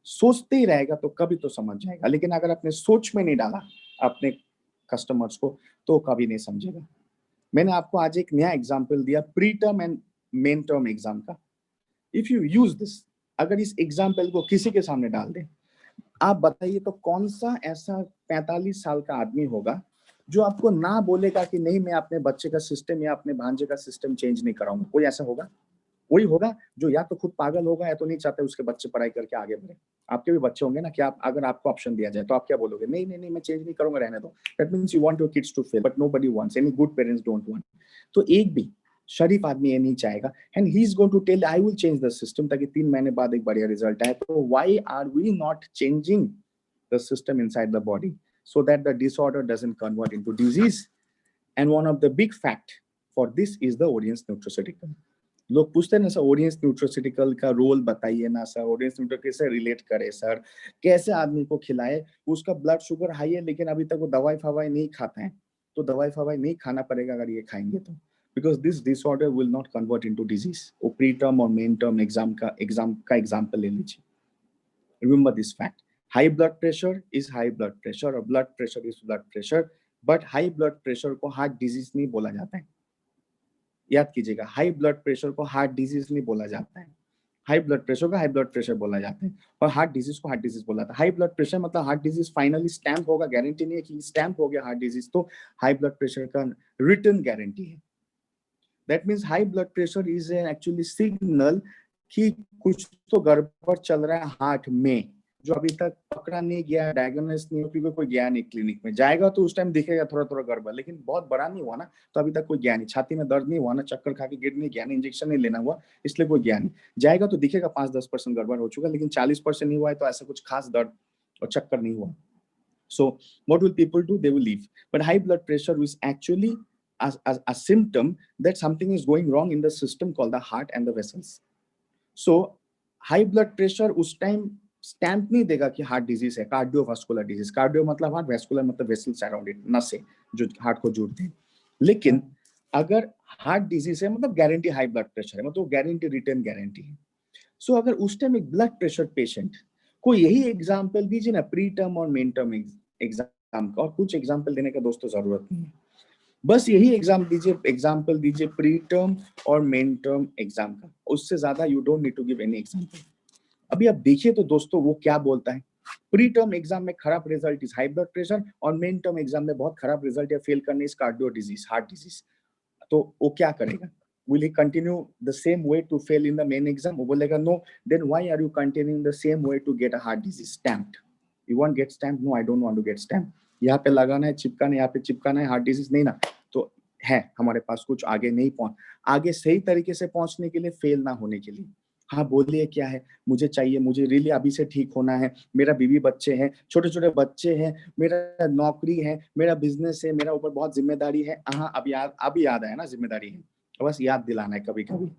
सोचते ही रहेगा तो कभी तो समझ जाएगा। लेकिन अगर आपने सोच में नहीं डाला अपने कस्टमर्स को, तो कभी नहीं समझेगा। मैंने आपको आज एक नया एग्जाम्पल दिया pre term and main term exam का। इफ यू यूज दिस, अगर इस एग्जाम्पल को किसी के सामने डाल दें, आप बताइए तो कौन सा ऐसा 45 साल का आदमी होगा जो आपको ना बोलेगा कि नहीं मैं अपने बच्चे का सिस्टम या अपने भांजे का सिस्टम चेंज नहीं कराऊंगा? कोई ऐसा होगा? वही होगा जो या तो खुद पागल होगा या तो नहीं चाहते उसके बच्चे पढ़ाई करके आगे बढ़े। आपके भी बच्चे होंगे ना, कि आप, अगर आपको ऑप्शन दिया जाए तो आप क्या बोलोगे? नहीं नहीं नहीं, मैं चेंज नहीं करूंगा, रहने दो। That means you want your kids to fail, but nobody wants, any good parents don't want. तो एक भी शरीफ आदमी ये नहीं चाहेगा, and he is going to tell I will change the system, ताकि 3 महीने बाद एक बढ़िया रिजल्ट आए। तो why are we not changing the system inside the body so that the disorder doesn't convert into disease? And one of the big fact for this is the audience nutraceutical. लोग पूछते हैं ना sir audience nutraceutical का role बताइए ना sir, audience न्यूट्रो कैसे relate करे sir, कैसे आदमी को खिलाए, उसका ब्लड शुगर हाई है लेकिन अभी तक वो दवाई फवाई नहीं खाता है, तो दवाई फवाई नहीं खाना पड़ेगा अगर ये खाएंगे तो, because this disorder will not convert into disease. वो प्री टर्म और मेन टर्म एग्जाम का एग्जाम्पल ले लीजिए। Remember this fact. High blood pressure is high blood pressure और blood pressure is blood pressure, but high blood pressure को heart disease नहीं बोला जाता है। याद कीजिएगा, हाई ब्लड प्रेशर को हार्ट डिजीज नहीं बोला जाता है, हाई ब्लड प्रेशर को हाई ब्लड प्रेशर बोला जाता है, और हार्ट डिजीज को हार्ट डिजीज बोला जाता है। हाई ब्लड प्रेशर मतलब हार्ट डिजीज फाइनली स्टैम्प होगा, गारंटी नहीं है कि स्टैम्प हो गया हार्ट डिजीज, तो हाई ब्लड प्रेशर का रिटर्न गारंटी है। That means high blood pressure is actually signal कि कुछ तो गड़बड़ चल रहा है हार्ट में, जो अभी तक पकड़ा नहीं गया, डायग्नोसिस नहीं हो, क्योंकि कोई गया नहीं क्लिनिक में। जाएगा तो उस टाइम दिखेगा थोड़ा थोड़ा गड़बड़, लेकिन बहुत बड़ा नहीं हुआ ना, तो अभी तक कोई गया नहीं, छाती में दर्द नहीं हुआ ना, चक्कर खा के गिर नहीं गया ना, इंजेक्शन नहीं लेना हुआ, इसलिए कोई गया नहीं। जाएगा तो दिखेगा 5-10% गड़बड़ हो चुका, लेकिन 40% नहीं हुआ है, तो ऐसा कुछ खास दर्द और चक्कर नहीं हुआ। So what will people do? They will leave. But high blood pressure is actually a symptom that something is going wrong in the system called the heart and the vessels. So high blood pressure उस time stamp नहीं देगा कि heart disease है, cardiovascular disease, cardio मतलब heart, vascular मतलब vessels around it, नसें जो heart को जोड़ते हैं। लेकिन अगर हार्ट डिजीज है मतलब गारंटी हाई ब्लड प्रेशर है, मतलब गारंटी रिटर्न गारंटी है। सो अगर उस टाइम एक ब्लड प्रेशर पेशेंट को यही एग्जाम्पल दीजिए ना प्री टर्म और मेन टर्म एग्जाम का, और कुछ एग्जाम्पल देने का दोस्तों जरूरत नहीं है, बस यही एग्जाम्पल दीजिए प्री टर्म और मेन टर्म एग्जाम का, उससे ज्यादा you don't need to give any example. अभी आप देखिए तो दोस्तों वो क्या बोलता है, प्री टर्म एग्जाम में खराब result is high blood pressure, और मेन टर्म एग्जाम में बहुत खराब रिजल्ट या फेल करने is cardio disease, heart disease. तो वो क्या करेगा? Will he continue the same way to fail in the main exam? वो बोलेगा no. Then why are you continuing the same way to get a heart disease stamped? You want get stamped? No, I don't want to get stamped. यहाँ पे लगाना है, चिपकाना है, यहाँ पे चिपकाना है, हार्ट डिजीज नहीं ना, तो है हमारे पास कुछ आगे नहीं आगे सही तरीके से पहुंचने के लिए, फेल ना होने के लिए। हाँ बोलिए क्या है, मुझे चाहिए, मुझे रियली अभी से ठीक होना है, मेरा बीवी बच्चे हैं, छोटे छोटे बच्चे हैं, मेरा नौकरी है, मेरा बिजनेस है, मेरा ऊपर बहुत जिम्मेदारी है। हाँ अब याद आया ना, जिम्मेदारी है, बस याद दिलाना है कभी कभी।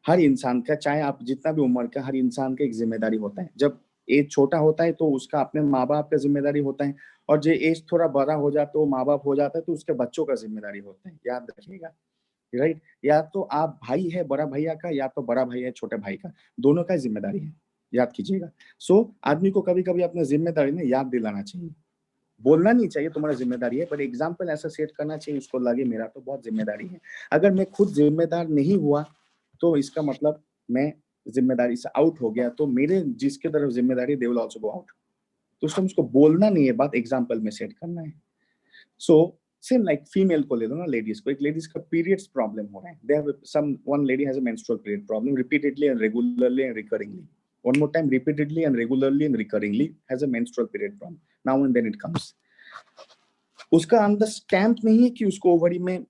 हर इंसान का, चाहे आप जितना भी उम्र का, हर इंसान का एक जिम्मेदारी होता है। जब एज छोटा होता है तो उसका अपने माँ बाप का जिम्मेदारी होता है, और जो एज थोड़ा बड़ा हो जाता है तो माँ बाप हो जाता है तो उसके बच्चों का जिम्मेदारी होता है, याद रखिएगा, राइट। या तो आप भाई है बड़ा भैया का, या तो बड़ा भाई है छोटे भाई का, दोनों का जिम्मेदारी है, याद कीजिएगा। सो आदमी को कभी कभी अपना जिम्मेदारी ने याद दिलाना चाहिए, बोलना नहीं चाहिए तुम्हारा जिम्मेदारी है, पर एग्जाम्पल ऐसा सेट करना चाहिए उसको लगे मेरा तो बहुत जिम्मेदारी है। अगर मैं खुद जिम्मेदार नहीं हुआ तो इसका मतलब मैं जिम्मेदारी से आउट हो गया, तो मेरे जिसके तरफ जिम्मेदारी they will also go out. तो उसको बोलना नहीं है, बात एग्जाम्पल में सेट करना है। सो सेम लाइक फीमेल को ले लो ना, लेडीज को, एक लेडीज का पीरियड्स प्रॉब्लम हो रहा है, they have some one lady has a menstrual period problem repeatedly and regularly and recurringly, one more time, repeatedly and regularly and recurringly has a menstrual period problem, now and then it comes। उसका अंदर stamp नहीं है कि उसको ovary में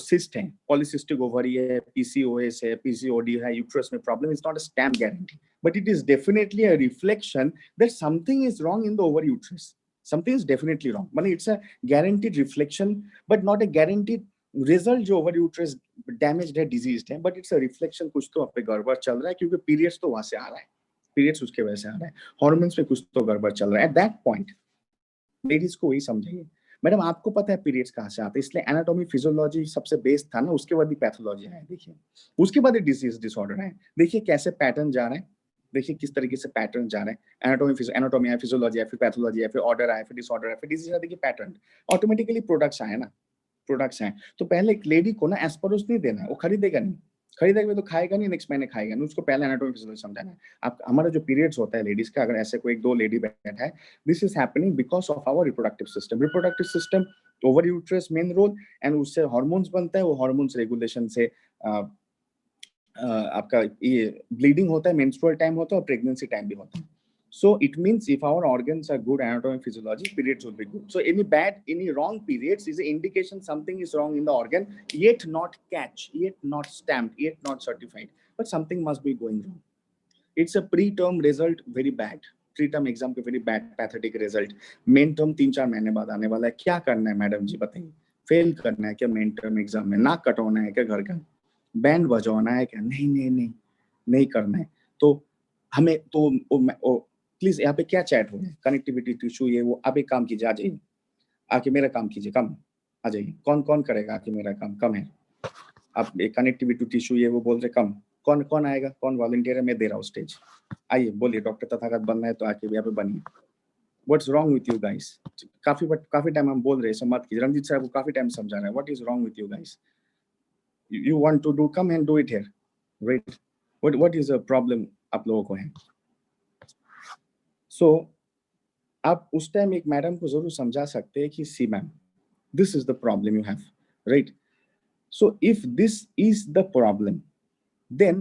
cyst है, polycystic ovary है, PCOS है, पीसीओडी है, यूट्रस में problem, it's not a stamp guarantee, but it is definitely a reflection that something is wrong in the over uterus, something is definitely wrong, मतलब it's a guaranteed reflection but not a guaranteed result जो over uterus damaged है, diseased है, but it's a reflection, कुछ तो पे गड़बड़ चल रहा है, क्योंकि पीरियड्स तो वहां से आ रहा है, पीरियड्स उसके वजह से आ रहा है, हार्मोन्स में कुछ तो गड़बड़ चल रहा है। एट दैट पॉइंट लेडीज को वही समझाइए, मैडम आपको पता है पीरियड्स कहाँ से आते हैं, इसलिए एनाटॉमी फिजियोलॉजी सबसे बेस था ना, उसके बाद ही पैथोलॉजी है, देखिए उसके बाद ही डिजीज डिसऑर्डर है, देखिए कैसे पैटर्न जा रहे हैं, देखिए किस तरीके से पैटर्न जा रहे हैं, एनाटॉमी है, फिजियोलॉजी है, फिर पैथोलॉजी है, फिर ऑर्डर है, फिर डिसऑर्डर है, फिर डिजीज है, देखिए पैटर्न, ऑटोमेटिकली प्रोडक्ट्स आए ना, प्रोडक्ट्स हैं। तो पहले एक लेडी को ना एस्परोस नहीं देना है, वो खरीदेगा नहीं, खरीदेगा तो खाएगा नहीं, नेक्स्ट महीने खाएगा नहीं, उसको पहले एनाटॉमी फिजियोलॉजी समझाना है। आप हमारा जो पीरियड्स होता है लेडीज का, अगर ऐसे कोई 1-2 लेडी बैठा है, this is happening because of our reproductive system over uterus main role, and उससे हार्मोन्स बनता है, वो हार्मोन्स रेगुलेशन से आपका ये ब्लीडिंग होता है, मेंस्ट्रुअल टाइम होता है, और प्रेगनेंसी टाइम भी होता है। So it means if our organs are good, anatomy and physiology, periods will be good. So any wrong periods is an indication something is wrong in the organ, yet not catch, yet not stamped, yet not certified, but something must be going wrong. It's a pre-term result, very bad. Pre-term exam के very bad, pathetic result. Main term 3-4 महीने बाद आने वाला है, क्या करना है madam जी बताइए? फेल करना है क्या मेन टर्म एग्जाम में? नाक कटवाना है क्या घर का? बैंड बजाना है क्या? नहीं नहीं नहीं, नहीं करना है। तो हमें तो प्लीज यहाँ पे क्या चैट हो रहा है, कनेक्टिविटी इशू ये वो, आप एक काम कीजिए, आ जाइए, आके मेरा काम कीजिए, कम आ जाइए। कौन कौन करेगा आके मेरा काम? कम है। आप एक कनेक्टिविटी इशू ये वो बोल रहे, कम। कौन कौन आएगा? कौन वॉलंटियर है? मैं दे रहा हूँ स्टेज, आइए बोलिए, डॉक्टर तथागत बनना है तो आके यहाँ पे बनिए। What's wrong with you guys? काफी टाइम हम बोल रहे हैं, मत कीजिए। रंजीत सर को काफी टाइम समझा रहा है, what is wrong with you guys? You want to do, come and do it here, right? What is the problem आप लोगों को है? So आप उस टाइम एक मैडम को जरूर समझा सकते हैं कि सी ma'am, this is the problem you have, right? So if this is the problem, then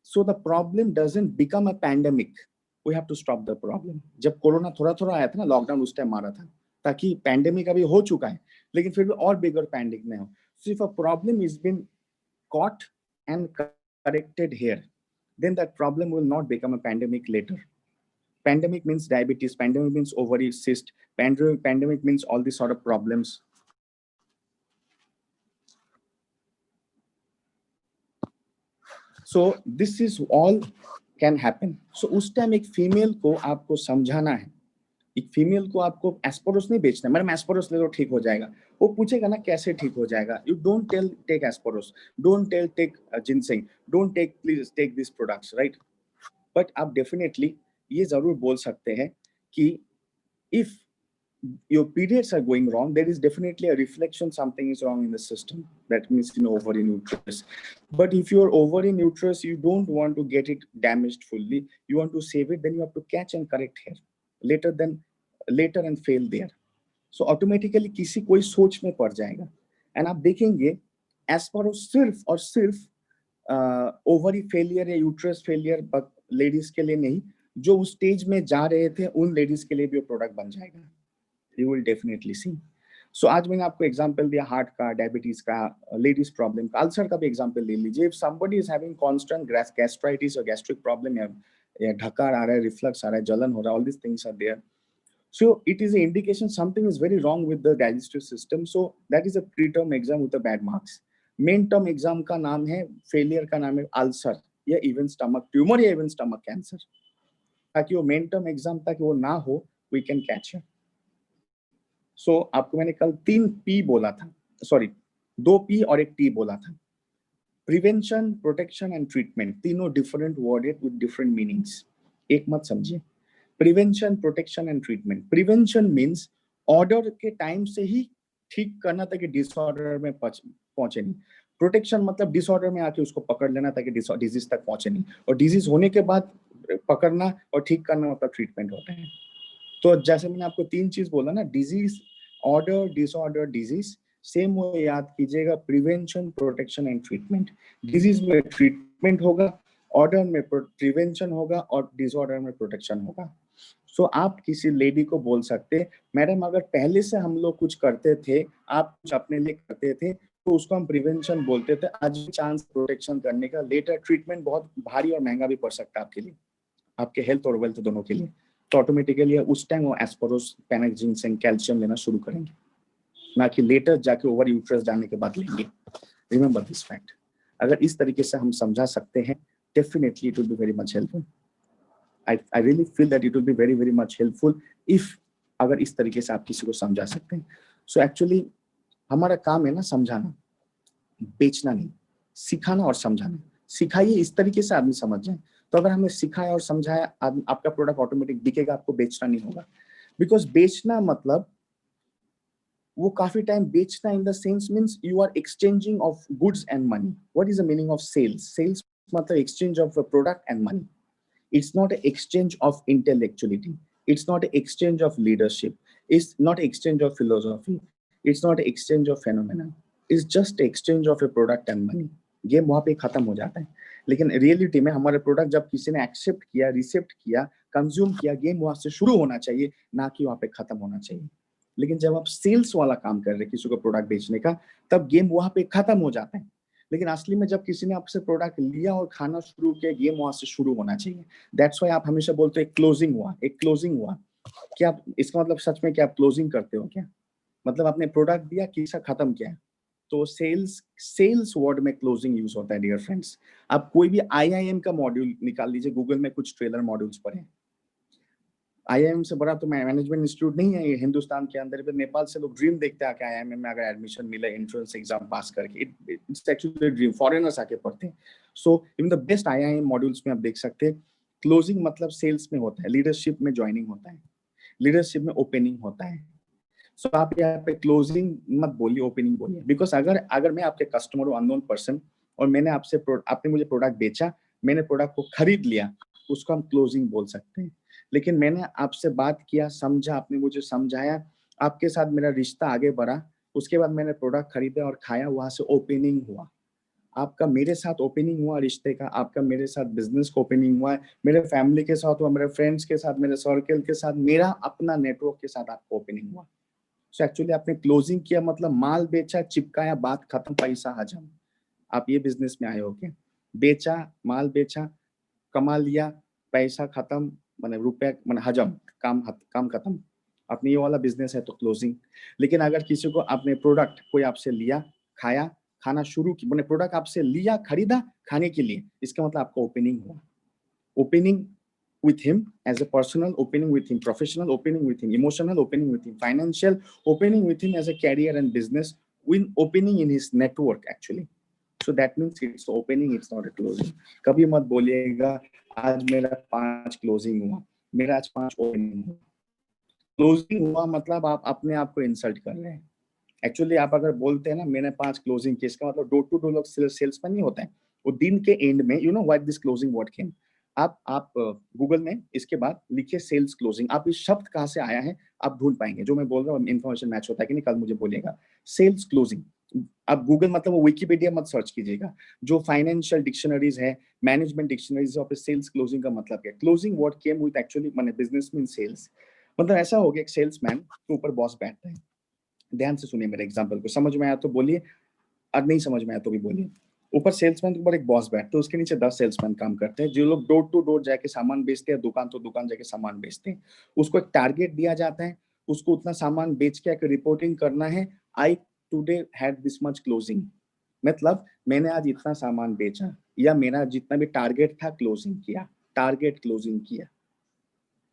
so the problem doesn't become a pandemic. We have to stop the problem. जब कोरोना थोड़ा थोड़ा आया था ना, लॉकडाउन उस टाइम मारा था, ताकि पैंडेमिक अभी हो चुका है लेकिन फिर भी और बिगर पैंडेमिक नहीं हो। So if a problem is been caught and corrected here, then that problem will not become a pandemic later. Pandemic means diabetes, pandemic means ovary cyst, pandemic means all these sort of problems. So this is all can happen. So उस time एक female को आपको समझाना है, एक female को आपको एस्पोरोस नहीं बेचना, मैडम एस्पोरोस ले लो ठीक हो जाएगा। वो पूछेगा ना कैसे ठीक हो जाएगा। यू डोंट टेल टेक एस्पोरोस, don't tell take ginseng, don't take please take this products, right? But आप डेफिनेटली ये जरूर बोल सकते हैं कि if your periods are going wrong, there is definitely a reflection something is wrong in the system. That means in ovary uterus. But if your ovary uterus, you don't want to get it damaged fully, you want to save it, then you have to catch and correct here later and fail there. So automatically किसी कोई सोच में पड़ जाएगा। And आप देखेंगे एस्पारो सिर्फ और सिर्फ ओवरी फेलियर या यूट्रस फेलियर लेडीज के लिए नहीं, जो उस स्टेज में जा रहे थे उन लेडीज के लिए भी प्रोडक्ट बन जाएगा। You will definitely see. So आज मैंने आपको एग्जांपल दिया हार्ट का, डायबिटीज का, लेडीज प्रॉब्लम का, अल्सर का भी एग्जांपल ले लीजिए। If somebody is having constant gastritis or gastric problem, या ढकार आ रहा है, रिफ्लक्स आ रहा है, जलन हो रहा है, all these things are there. So it is an indication something is very wrong with the digestive system. So that is a pre-term exam with a bad marks. Main term exam का नाम है, failure का नाम है ulcer या even stomach tumour या even stomach cancer. ताकि वो मेन टर्म एग्जाम तक वो ना हो, we can catch it. सो आपको मैंने कल 3 P बोला था, सॉरी 2 P और 1 T बोला था। प्रिवेंशन, प्रोटेक्शन एंड ट्रीटमेंट, तीनों डिफरेंट वर्ड है विद डिफरेंट मीनिंग्स। एक मत समझिए, prevention, protection and treatment. Prevention means order के टाइम से ही ठीक करना ताकि डिसऑर्डर में पहुंचे नहीं। प्रोटेक्शन मतलब डिसऑर्डर में आके उसको पकड़ लेना ताकि डिजीज तक पहुंचे नहीं, और डिजीज होने के बाद पकड़ना और ठीक करना मतलब ट्रीटमेंट होता है। तो जैसे मैंने आपको 3 चीज बोला ना, disease, order, disorder, disease, same वो याद कीजिएगा, prevention, protection and treatment. Disease में ट्रीटमेंट होगा, ऑर्डर में प्रिवेंशन होगा और डिसऑर्डर में प्रोटेक्शन होगा। सो आप किसी लेडी को बोल सकते, मैडम अगर पहले से हम लोग कुछ करते थे, आप कुछ अपने लिए करते थे, तो उसको हम प्रिवेंशन बोलते थे। आज भी चांस प्रोटेक्शन करने का, लेटर ट्रीटमेंट बहुत भारी और महंगा भी पड़ सकता है आपके लिए, आपके हेल्थ और वेल्थ दोनों के लिए। तो ऑटोमेटिकली उस टाइम वो एस्पोरोस, पैनिक जिंसेंग, कैल्शियम लेना शुरू करेंगे, ना कि लेटर जाके ओवर यूट्रस डालने के बाद लेंगे। Remember this fact. अगर इस तरीके से हम समझा सकते हैं, definitely it will be very much helpful. I really feel that it will be very very much helpful if, अगर इस तरीके से आप किसी को समझा सकते हैं। सो एक्चुअली हमारा काम है ना समझाना, बेचना नहीं, सिखाना और समझाना। सिखाइए इस तरीके से आदमी समझ जाए। तो अगर हमने सिखाया और समझाया, आपका प्रोडक्ट ऑटोमेटिक बिकेगा, आपको बेचना नहीं होगा। बिकॉज बेचना मतलब वो काफी टाइम बेचना in the sense means you are exchanging of goods and money. What is the meaning of sales? Sales मतलब exchange of product and money. It's not an exchange of intellectuality. It's not an exchange of leadership. It's not an exchange of philosophy. It's not an exchange of phenomena. It's just exchange of a product and money. Game वहाँ पे खत्म हो जाता है। लेकिन reality में हमारे product जब किसी ने एक्सेप्ट किया, रिसेप्ट किया, कंज्यूम किया, गेम वहाँ से शुरू होना चाहिए, ना कि वहाँ पे खत्म होना चाहिए। लेकिन जब आप सेल्स वाला काम कर रहे हैं किसी को प्रोडक्ट बेचने का, तब गेम वहाँ पे खत्म हो जाता है। लेकिन असली में जब किसी ने आपसे प्रोडक्ट लिया और खाना शुरू किया, गेम वहां से शुरू होना चाहिए। दैट्स व्हाई आप हमेशा बोलते हैं क्लोजिंग हुआ, एक क्लोजिंग हुआ। क्या आप इसका मतलब सच में क्या आप क्लोजिंग करते हो क्या? मतलब आपने प्रोडक्ट दिया, किस्सा खत्म किया, तो सेल्स वर्ड में क्लोजिंग यूज होता है डियर फ्रेंड्स। आप कोई भी IIM का मॉड्यूल निकाल लीजिए, गूगल में कुछ ट्रेलर मॉड्यूल्स पढ़ें। IIM से बड़ा तो मैनेजमेंट इंस्टीट्यूट नहीं है ये हिंदुस्तान के अंदर, पर नेपाल से लोग ड्रीम देखते हैं कि IIM में अगर एडमिशन मिले एंट्रेंस एग्जाम पास करके, इट्स एक्चुअली ड्रीम, फॉरेनर्स आके पढ़ते हैं। So even the best IIM modules में आप देख सकते हैं क्लोजिंग मतलब सेल्स में होता है, लीडरशिप में ज्वाइनिंग होता है, लीडरशिप में ओपनिंग होता है। सो आप यहाँ पे क्लोजिंग मत बोलिए, ओपनिंग बोलिए। बिकॉज अगर मैं आपके कस्टमर हूँ, अननोन पर्सन, और मैंने आपने मुझे प्रोडक्ट बेचा, मैंने प्रोडक्ट को खरीद लिया, उसको हम क्लोजिंग बोल सकते हैं। लेकिन मैंने आपसे बात किया, समझा, आपने मुझे समझाया, आपके साथ मेरा रिश्ता आगे बढ़ा, उसके बाद मैंने प्रोडक्ट खरीदा और खाया, वहां से ओपनिंग हुआ। आपका मेरे साथ ओपनिंग हुआ रिश्ते का, आपका मेरे साथ बिजनेस को ओपनिंग हुआ है, मेरे फैमिली के साथ हुआ, मेरे फ्रेंड्स के साथ, मेरे सर्कल के साथ, मेरा अपना नेटवर्क के साथ आपको ओपनिंग हुआ। सो एक्चुअली आपने क्लोजिंग किया मतलब माल बेचा, चिपकाया, बात खत्म, पैसा हजम। आप ये बिजनेस में आए हो क्या? बेचा, माल बेचा, कमा लिया, पैसा खत्म, माने रुपया माने हजम, काम खत्म। अपनी ये वाला बिजनेस है तो क्लोजिंग। लेकिन अगर किसी को आपने प्रोडक्ट कोई आपसे लिया, खाया, खाना शुरू की, मैंने प्रोडक्ट आपसे लिया, खरीदा खाने के लिए, इसका मतलब आपका ओपनिंग हुआ। Opening with him as a personal, opening with him professional, opening with him emotional, opening with him financial, opening with him as a career and business, when opening in his network actually. So that means it's opening, it's not a closing. कभी मत बोलिएगा आज मेरा 5 closing हुआ, मेरा आज 5 opening हुआ। Closing हुआ मतलब आप अपने आप को इंसल्ट कर रहे हैं। एक्चुअली आप अगर बोलते हैं ना मैंने 5 क्लोजिंग किए, इसका मतलब डोर टू डोर लोग सेल्समैन नहीं होते हैं। वो दिन के एंड में you know what this closing word came, आप गूगल में इसके बाद लिखिए सेल्स क्लोजिंग, आप इस शब्द कहाँ से आया है आप ढूंढ पाएंगे। जो मैं बोल रहा हूँ इन्फॉर्मेशन मैच होता है कि नहीं, कल मुझे बोलिएगा। सेल्स क्लोजिंग, आप गूगल मतलब वो विकिपीडिया मत सर्च कीजिएगा, जो फाइनेंशियल डिक्शनरीज है, मैनेजमेंट डिक्शनरीज है, सेल्स क्लोजिंग का मतलब क्या। Closing word came with actually माने बिजनेस मीन सेल्स। मतलब ऐसा हो गया एक सेल्समैन के ऊपर बॉस बैठता है। ध्यान से सुनिए मेरे एग्जांपल को, समझ में आया तो बोलिए, और नहीं समझ में आया तो भी बोलिए। ऊपर सेल्समैन के ऊपर एक बॉस बैठते हैं, उसके नीचे 10 सेल्समैन काम करते हैं, जो लोग डोर टू डोर जाके सामान बेचते हैं, दुकान तो दुकान जाके सामान बेचते हैं। उसको एक टारगेट दिया जाता है, उसको उतना सामान बेच के एक रिपोर्टिंग करना है। I today had this much closing, मतलब मैंने आज इतना सामान बेचा, या मेरा जितना भी टारगेट था क्लोजिंग किया, टारगेट क्लोजिंग किया।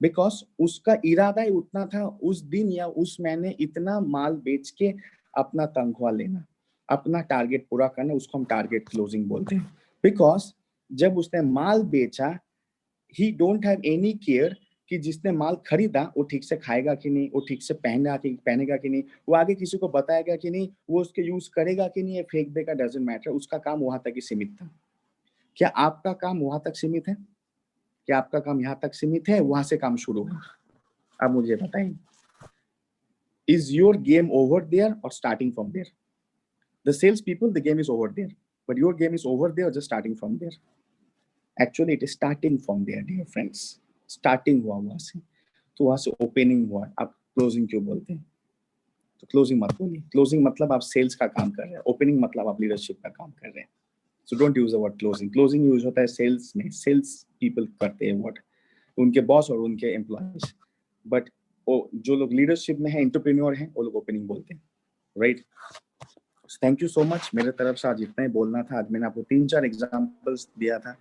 बिकॉज उसका इरादा ही उतना था उस दिन या उस महीने इतना माल बेच के अपना तनख्वाह लेना, अपना टारगेट पूरा करना, उसको हम टारगेट क्लोजिंग बोलते हैं। बिकॉज जब उसने माल बेचा, ही डोंट हैव एनी केयर कि जिसने माल खरीदा वो ठीक से खाएगा कि नहीं, वो ठीक से पहनेगा कि नहीं, वो आगे किसी को बताएगा कि नहीं, वो उसके यूज करेगा कि नहीं, ये फेंक देगा, डजंट मैटर। उसका काम वहां तक ही सीमित था। क्या आपका काम वहां तक सीमित है? क्या आपका काम यहाँ तक सीमित है, वहां से काम शुरू है? आप मुझे बताइए, is your game over there or starting from there? The sales people, the game is over there, but your game is over there or just starting from there? Actually, it is starting from there, dear friends. Starting हुआ वहां से, तो वहां से opening हुआ। आप closing क्यों बोलते हैं? तो क्लोजिंग मत बोलिए। क्लोजिंग मतलब आप सेल्स का काम कर रहे हैं, ओपनिंग मतलब आप लीडरशिप का काम कर रहे हैं। So don't use the word closing. Closing use होता है सेल्स में, सेल्स पीपल करते हैं वर्ड, उनके बॉस और उनके एम्प्लॉयज। बट वो जो लोग लीडरशिप में है, एंटरप्रेन्योर हैं, वो लोग ओपनिंग बोलते हैं, right. Thank you so much. मेरे तरफ से आज इतना ही बोलना था। आज मैंने आपको 3-4 एग्जांपल्स दिया था,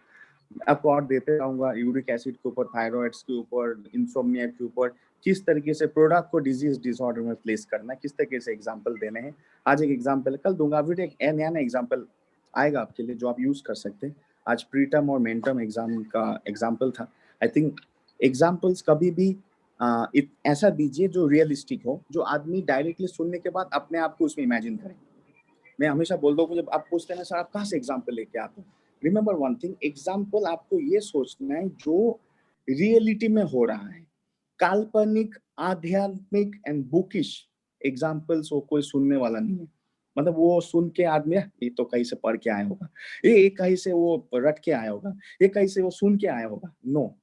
आपको और देते रहूंगा, यूरिक एसिड के ऊपर, थायराइड्स के ऊपर, इंसोम्निया के ऊपर, किस तरीके से प्रोडक्ट को डिजीज डिसऑर्डर में प्लेस करना है, किस तरीके से एग्जांपल देने हैं। आज एक एग्जांपल, कल दूंगा, फिर एक नया एग्जांपल आएगा आपके लिए जो आप यूज कर सकते हैं। आज प्री टर्म और मेन टर्म एग्जाम का एग्जांपल था। आई थिंक एग्जांपल्स कभी भी ऐसा दीजिए जो रियलिस्टिक हो, जो आदमी डायरेक्टली सुनने के बाद अपने आप को उसमें इमेजिन करे। मैं हमेशा बोल दूं, जब आप पूछते हैं ना सर आप कहाँ से एग्जाम्पल लेके आते हैं, रिमेंबर वन थिंग, एग्जाम्पल आपको ये सोचना है जो रियलिटी में हो रहा है। काल्पनिक, आध्यात्मिक एंड बुकिश एग्जाम्पल्स वो कोई सुनने वाला नहीं है। मतलब वो सुन के आदमी ये तो कहीं से पढ़ के आया होगा, ये कहीं से वो रट के आया होगा, ये कहीं से वो सुन के आया होगा। No,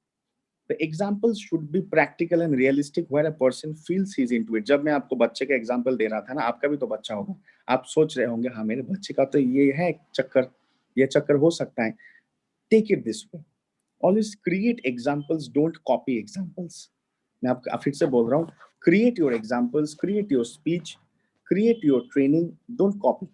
The examples should be practical and realistic where a person feels he's into it. जब मैं आपको बच्चे का एग्जांपल दे रहा था ना, आपका भी तो बच्चा होगा, आप सोच रहे होंगे हाँ मेरे बच्चे का तो ये है चक्कर, ये चक्कर हो सकता है। Take it this way. Always create examples, don't copy examples. मैं आपको फिर से बोल रहा हूँ, create your examples, create your speech, create your training, don't copy.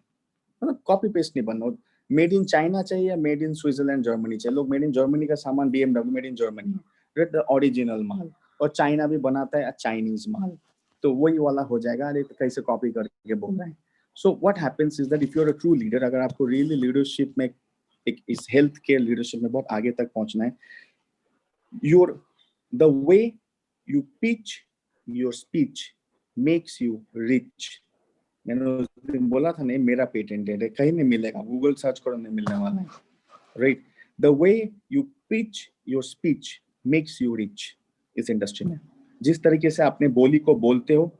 मतलब कॉपी पेस्ट नहीं बनना, मेड इन चाइना चाहिए, मेड इन स्विट्जरलैंड जर्मनी चाहिए। लोग मेड इन जर्मनी का सामान BMW मेड इन जर्मनी है, द ओरिजिनल माल, और चाइना भी बनाता है चाइनीज माल, तो वही वाला हो जाएगा। अरे कैसे कॉपी करके बोल रहे हैं। So what happens is that if you are a true leader, अगर आपको रियली लीडरशिप में इस हेल्थ केयर लीडरशिप में बहुत आगे तक पहुंचना है, your the way you pitch your speech makes you rich. मैंने उस दिन बोला था नहीं, मेरा पेटेंटेड है, कहीं नहीं मिलेगा, गूगल सर्च करो नहीं मिलने वाला है, right. The way you pitch your speech makes you rich इस इंडस्ट्री में। जिस तरीके से आपने बोली को बोलते हो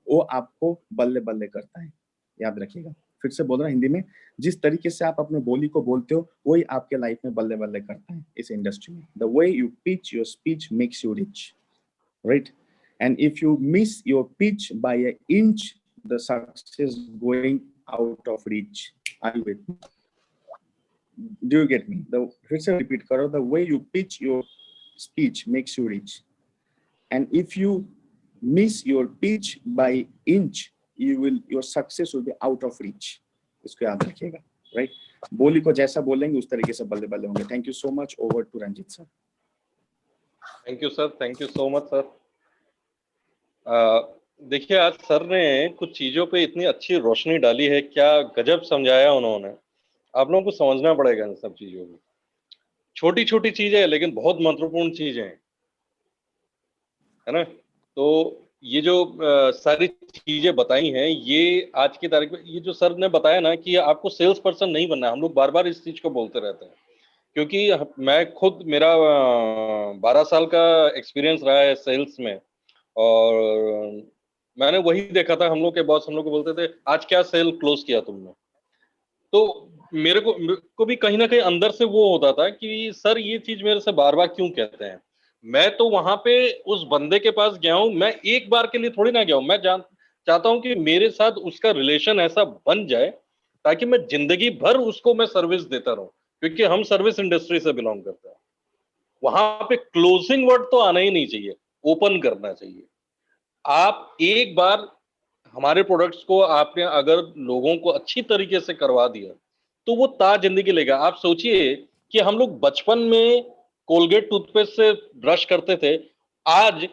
वो आपको बल्ले बल्ले करता है, याद रखिएगा। फिर से बोल रहा हिंदी में, जिस तरीके से आप अपने बोली को बोलते हो वही आपके लाइफ में बल्ले बल्ले करता है इस इंडस्ट्री में। The way you pitch your speech makes you rich, right? And if you miss your pitch by an inch, the success going out of reach. Are you with me? Do you get me? Let's repeat, Karo. The way you pitch your speech makes you rich. And if you miss your pitch by inch, your success will be out of reach. इसको याद रखिएगा, right? बोली को जैसा बोलेंगे उस तरीके से बल्ले बल्ले होंगे। Thank you so much. Over to Ranjit sir. Thank you sir, thank you so much sir. देखिए आज सर ने कुछ चीजों पे इतनी अच्छी रोशनी डाली है, क्या गजब समझाया उन्होंने। आप लोगों को समझना पड़ेगा इन सब चीजों को। छोटी छोटी चीजें लेकिन बहुत महत्वपूर्ण चीजें हैं, है ना। तो ये जो सारी चीजें बताई हैं, ये आज की तारीख में ये जो सर ने बताया ना कि आपको सेल्स पर्सन नहीं बनना है, हम लोग बार बार इस चीज को बोलते रहते हैं, क्योंकि मैं खुद मेरा 12 साल का एक्सपीरियंस रहा है सेल्स में, और मैंने वही देखा था। हम लोग के बॉस हम लोग को बोलते थे आज क्या सेल क्लोज किया तुमने, तो मेरे को भी कहीं ना कहीं अंदर से वो होता था कि सर ये चीज मेरे से बार बार क्यों कहते हैं। मैं तो वहां पे उस बंदे के पास गया हूं, मैं एक बार के लिए थोड़ी ना गया हूं, मैं चाहता हूं कि मेरे साथ उसका रिलेशन ऐसा बन जाए ताकि मैं जिंदगी भर उसको मैं सर्विस देता रहूं, क्योंकि हम सर्विस इंडस्ट्री से बिलोंग करते हैं। वहां पे क्लोजिंग वर्ड तो आना ही नहीं चाहिए, ओपन करना चाहिए। आप एक बार हमारे प्रोडक्ट्स को आपने अगर लोगों को अच्छी तरीके से करवा दिया तो वो ताज जिंदगी लेगा। आप सोचिए कि हम लोग बचपन में कोलगेट टूथपेस्ट से ब्रश करते थे, आज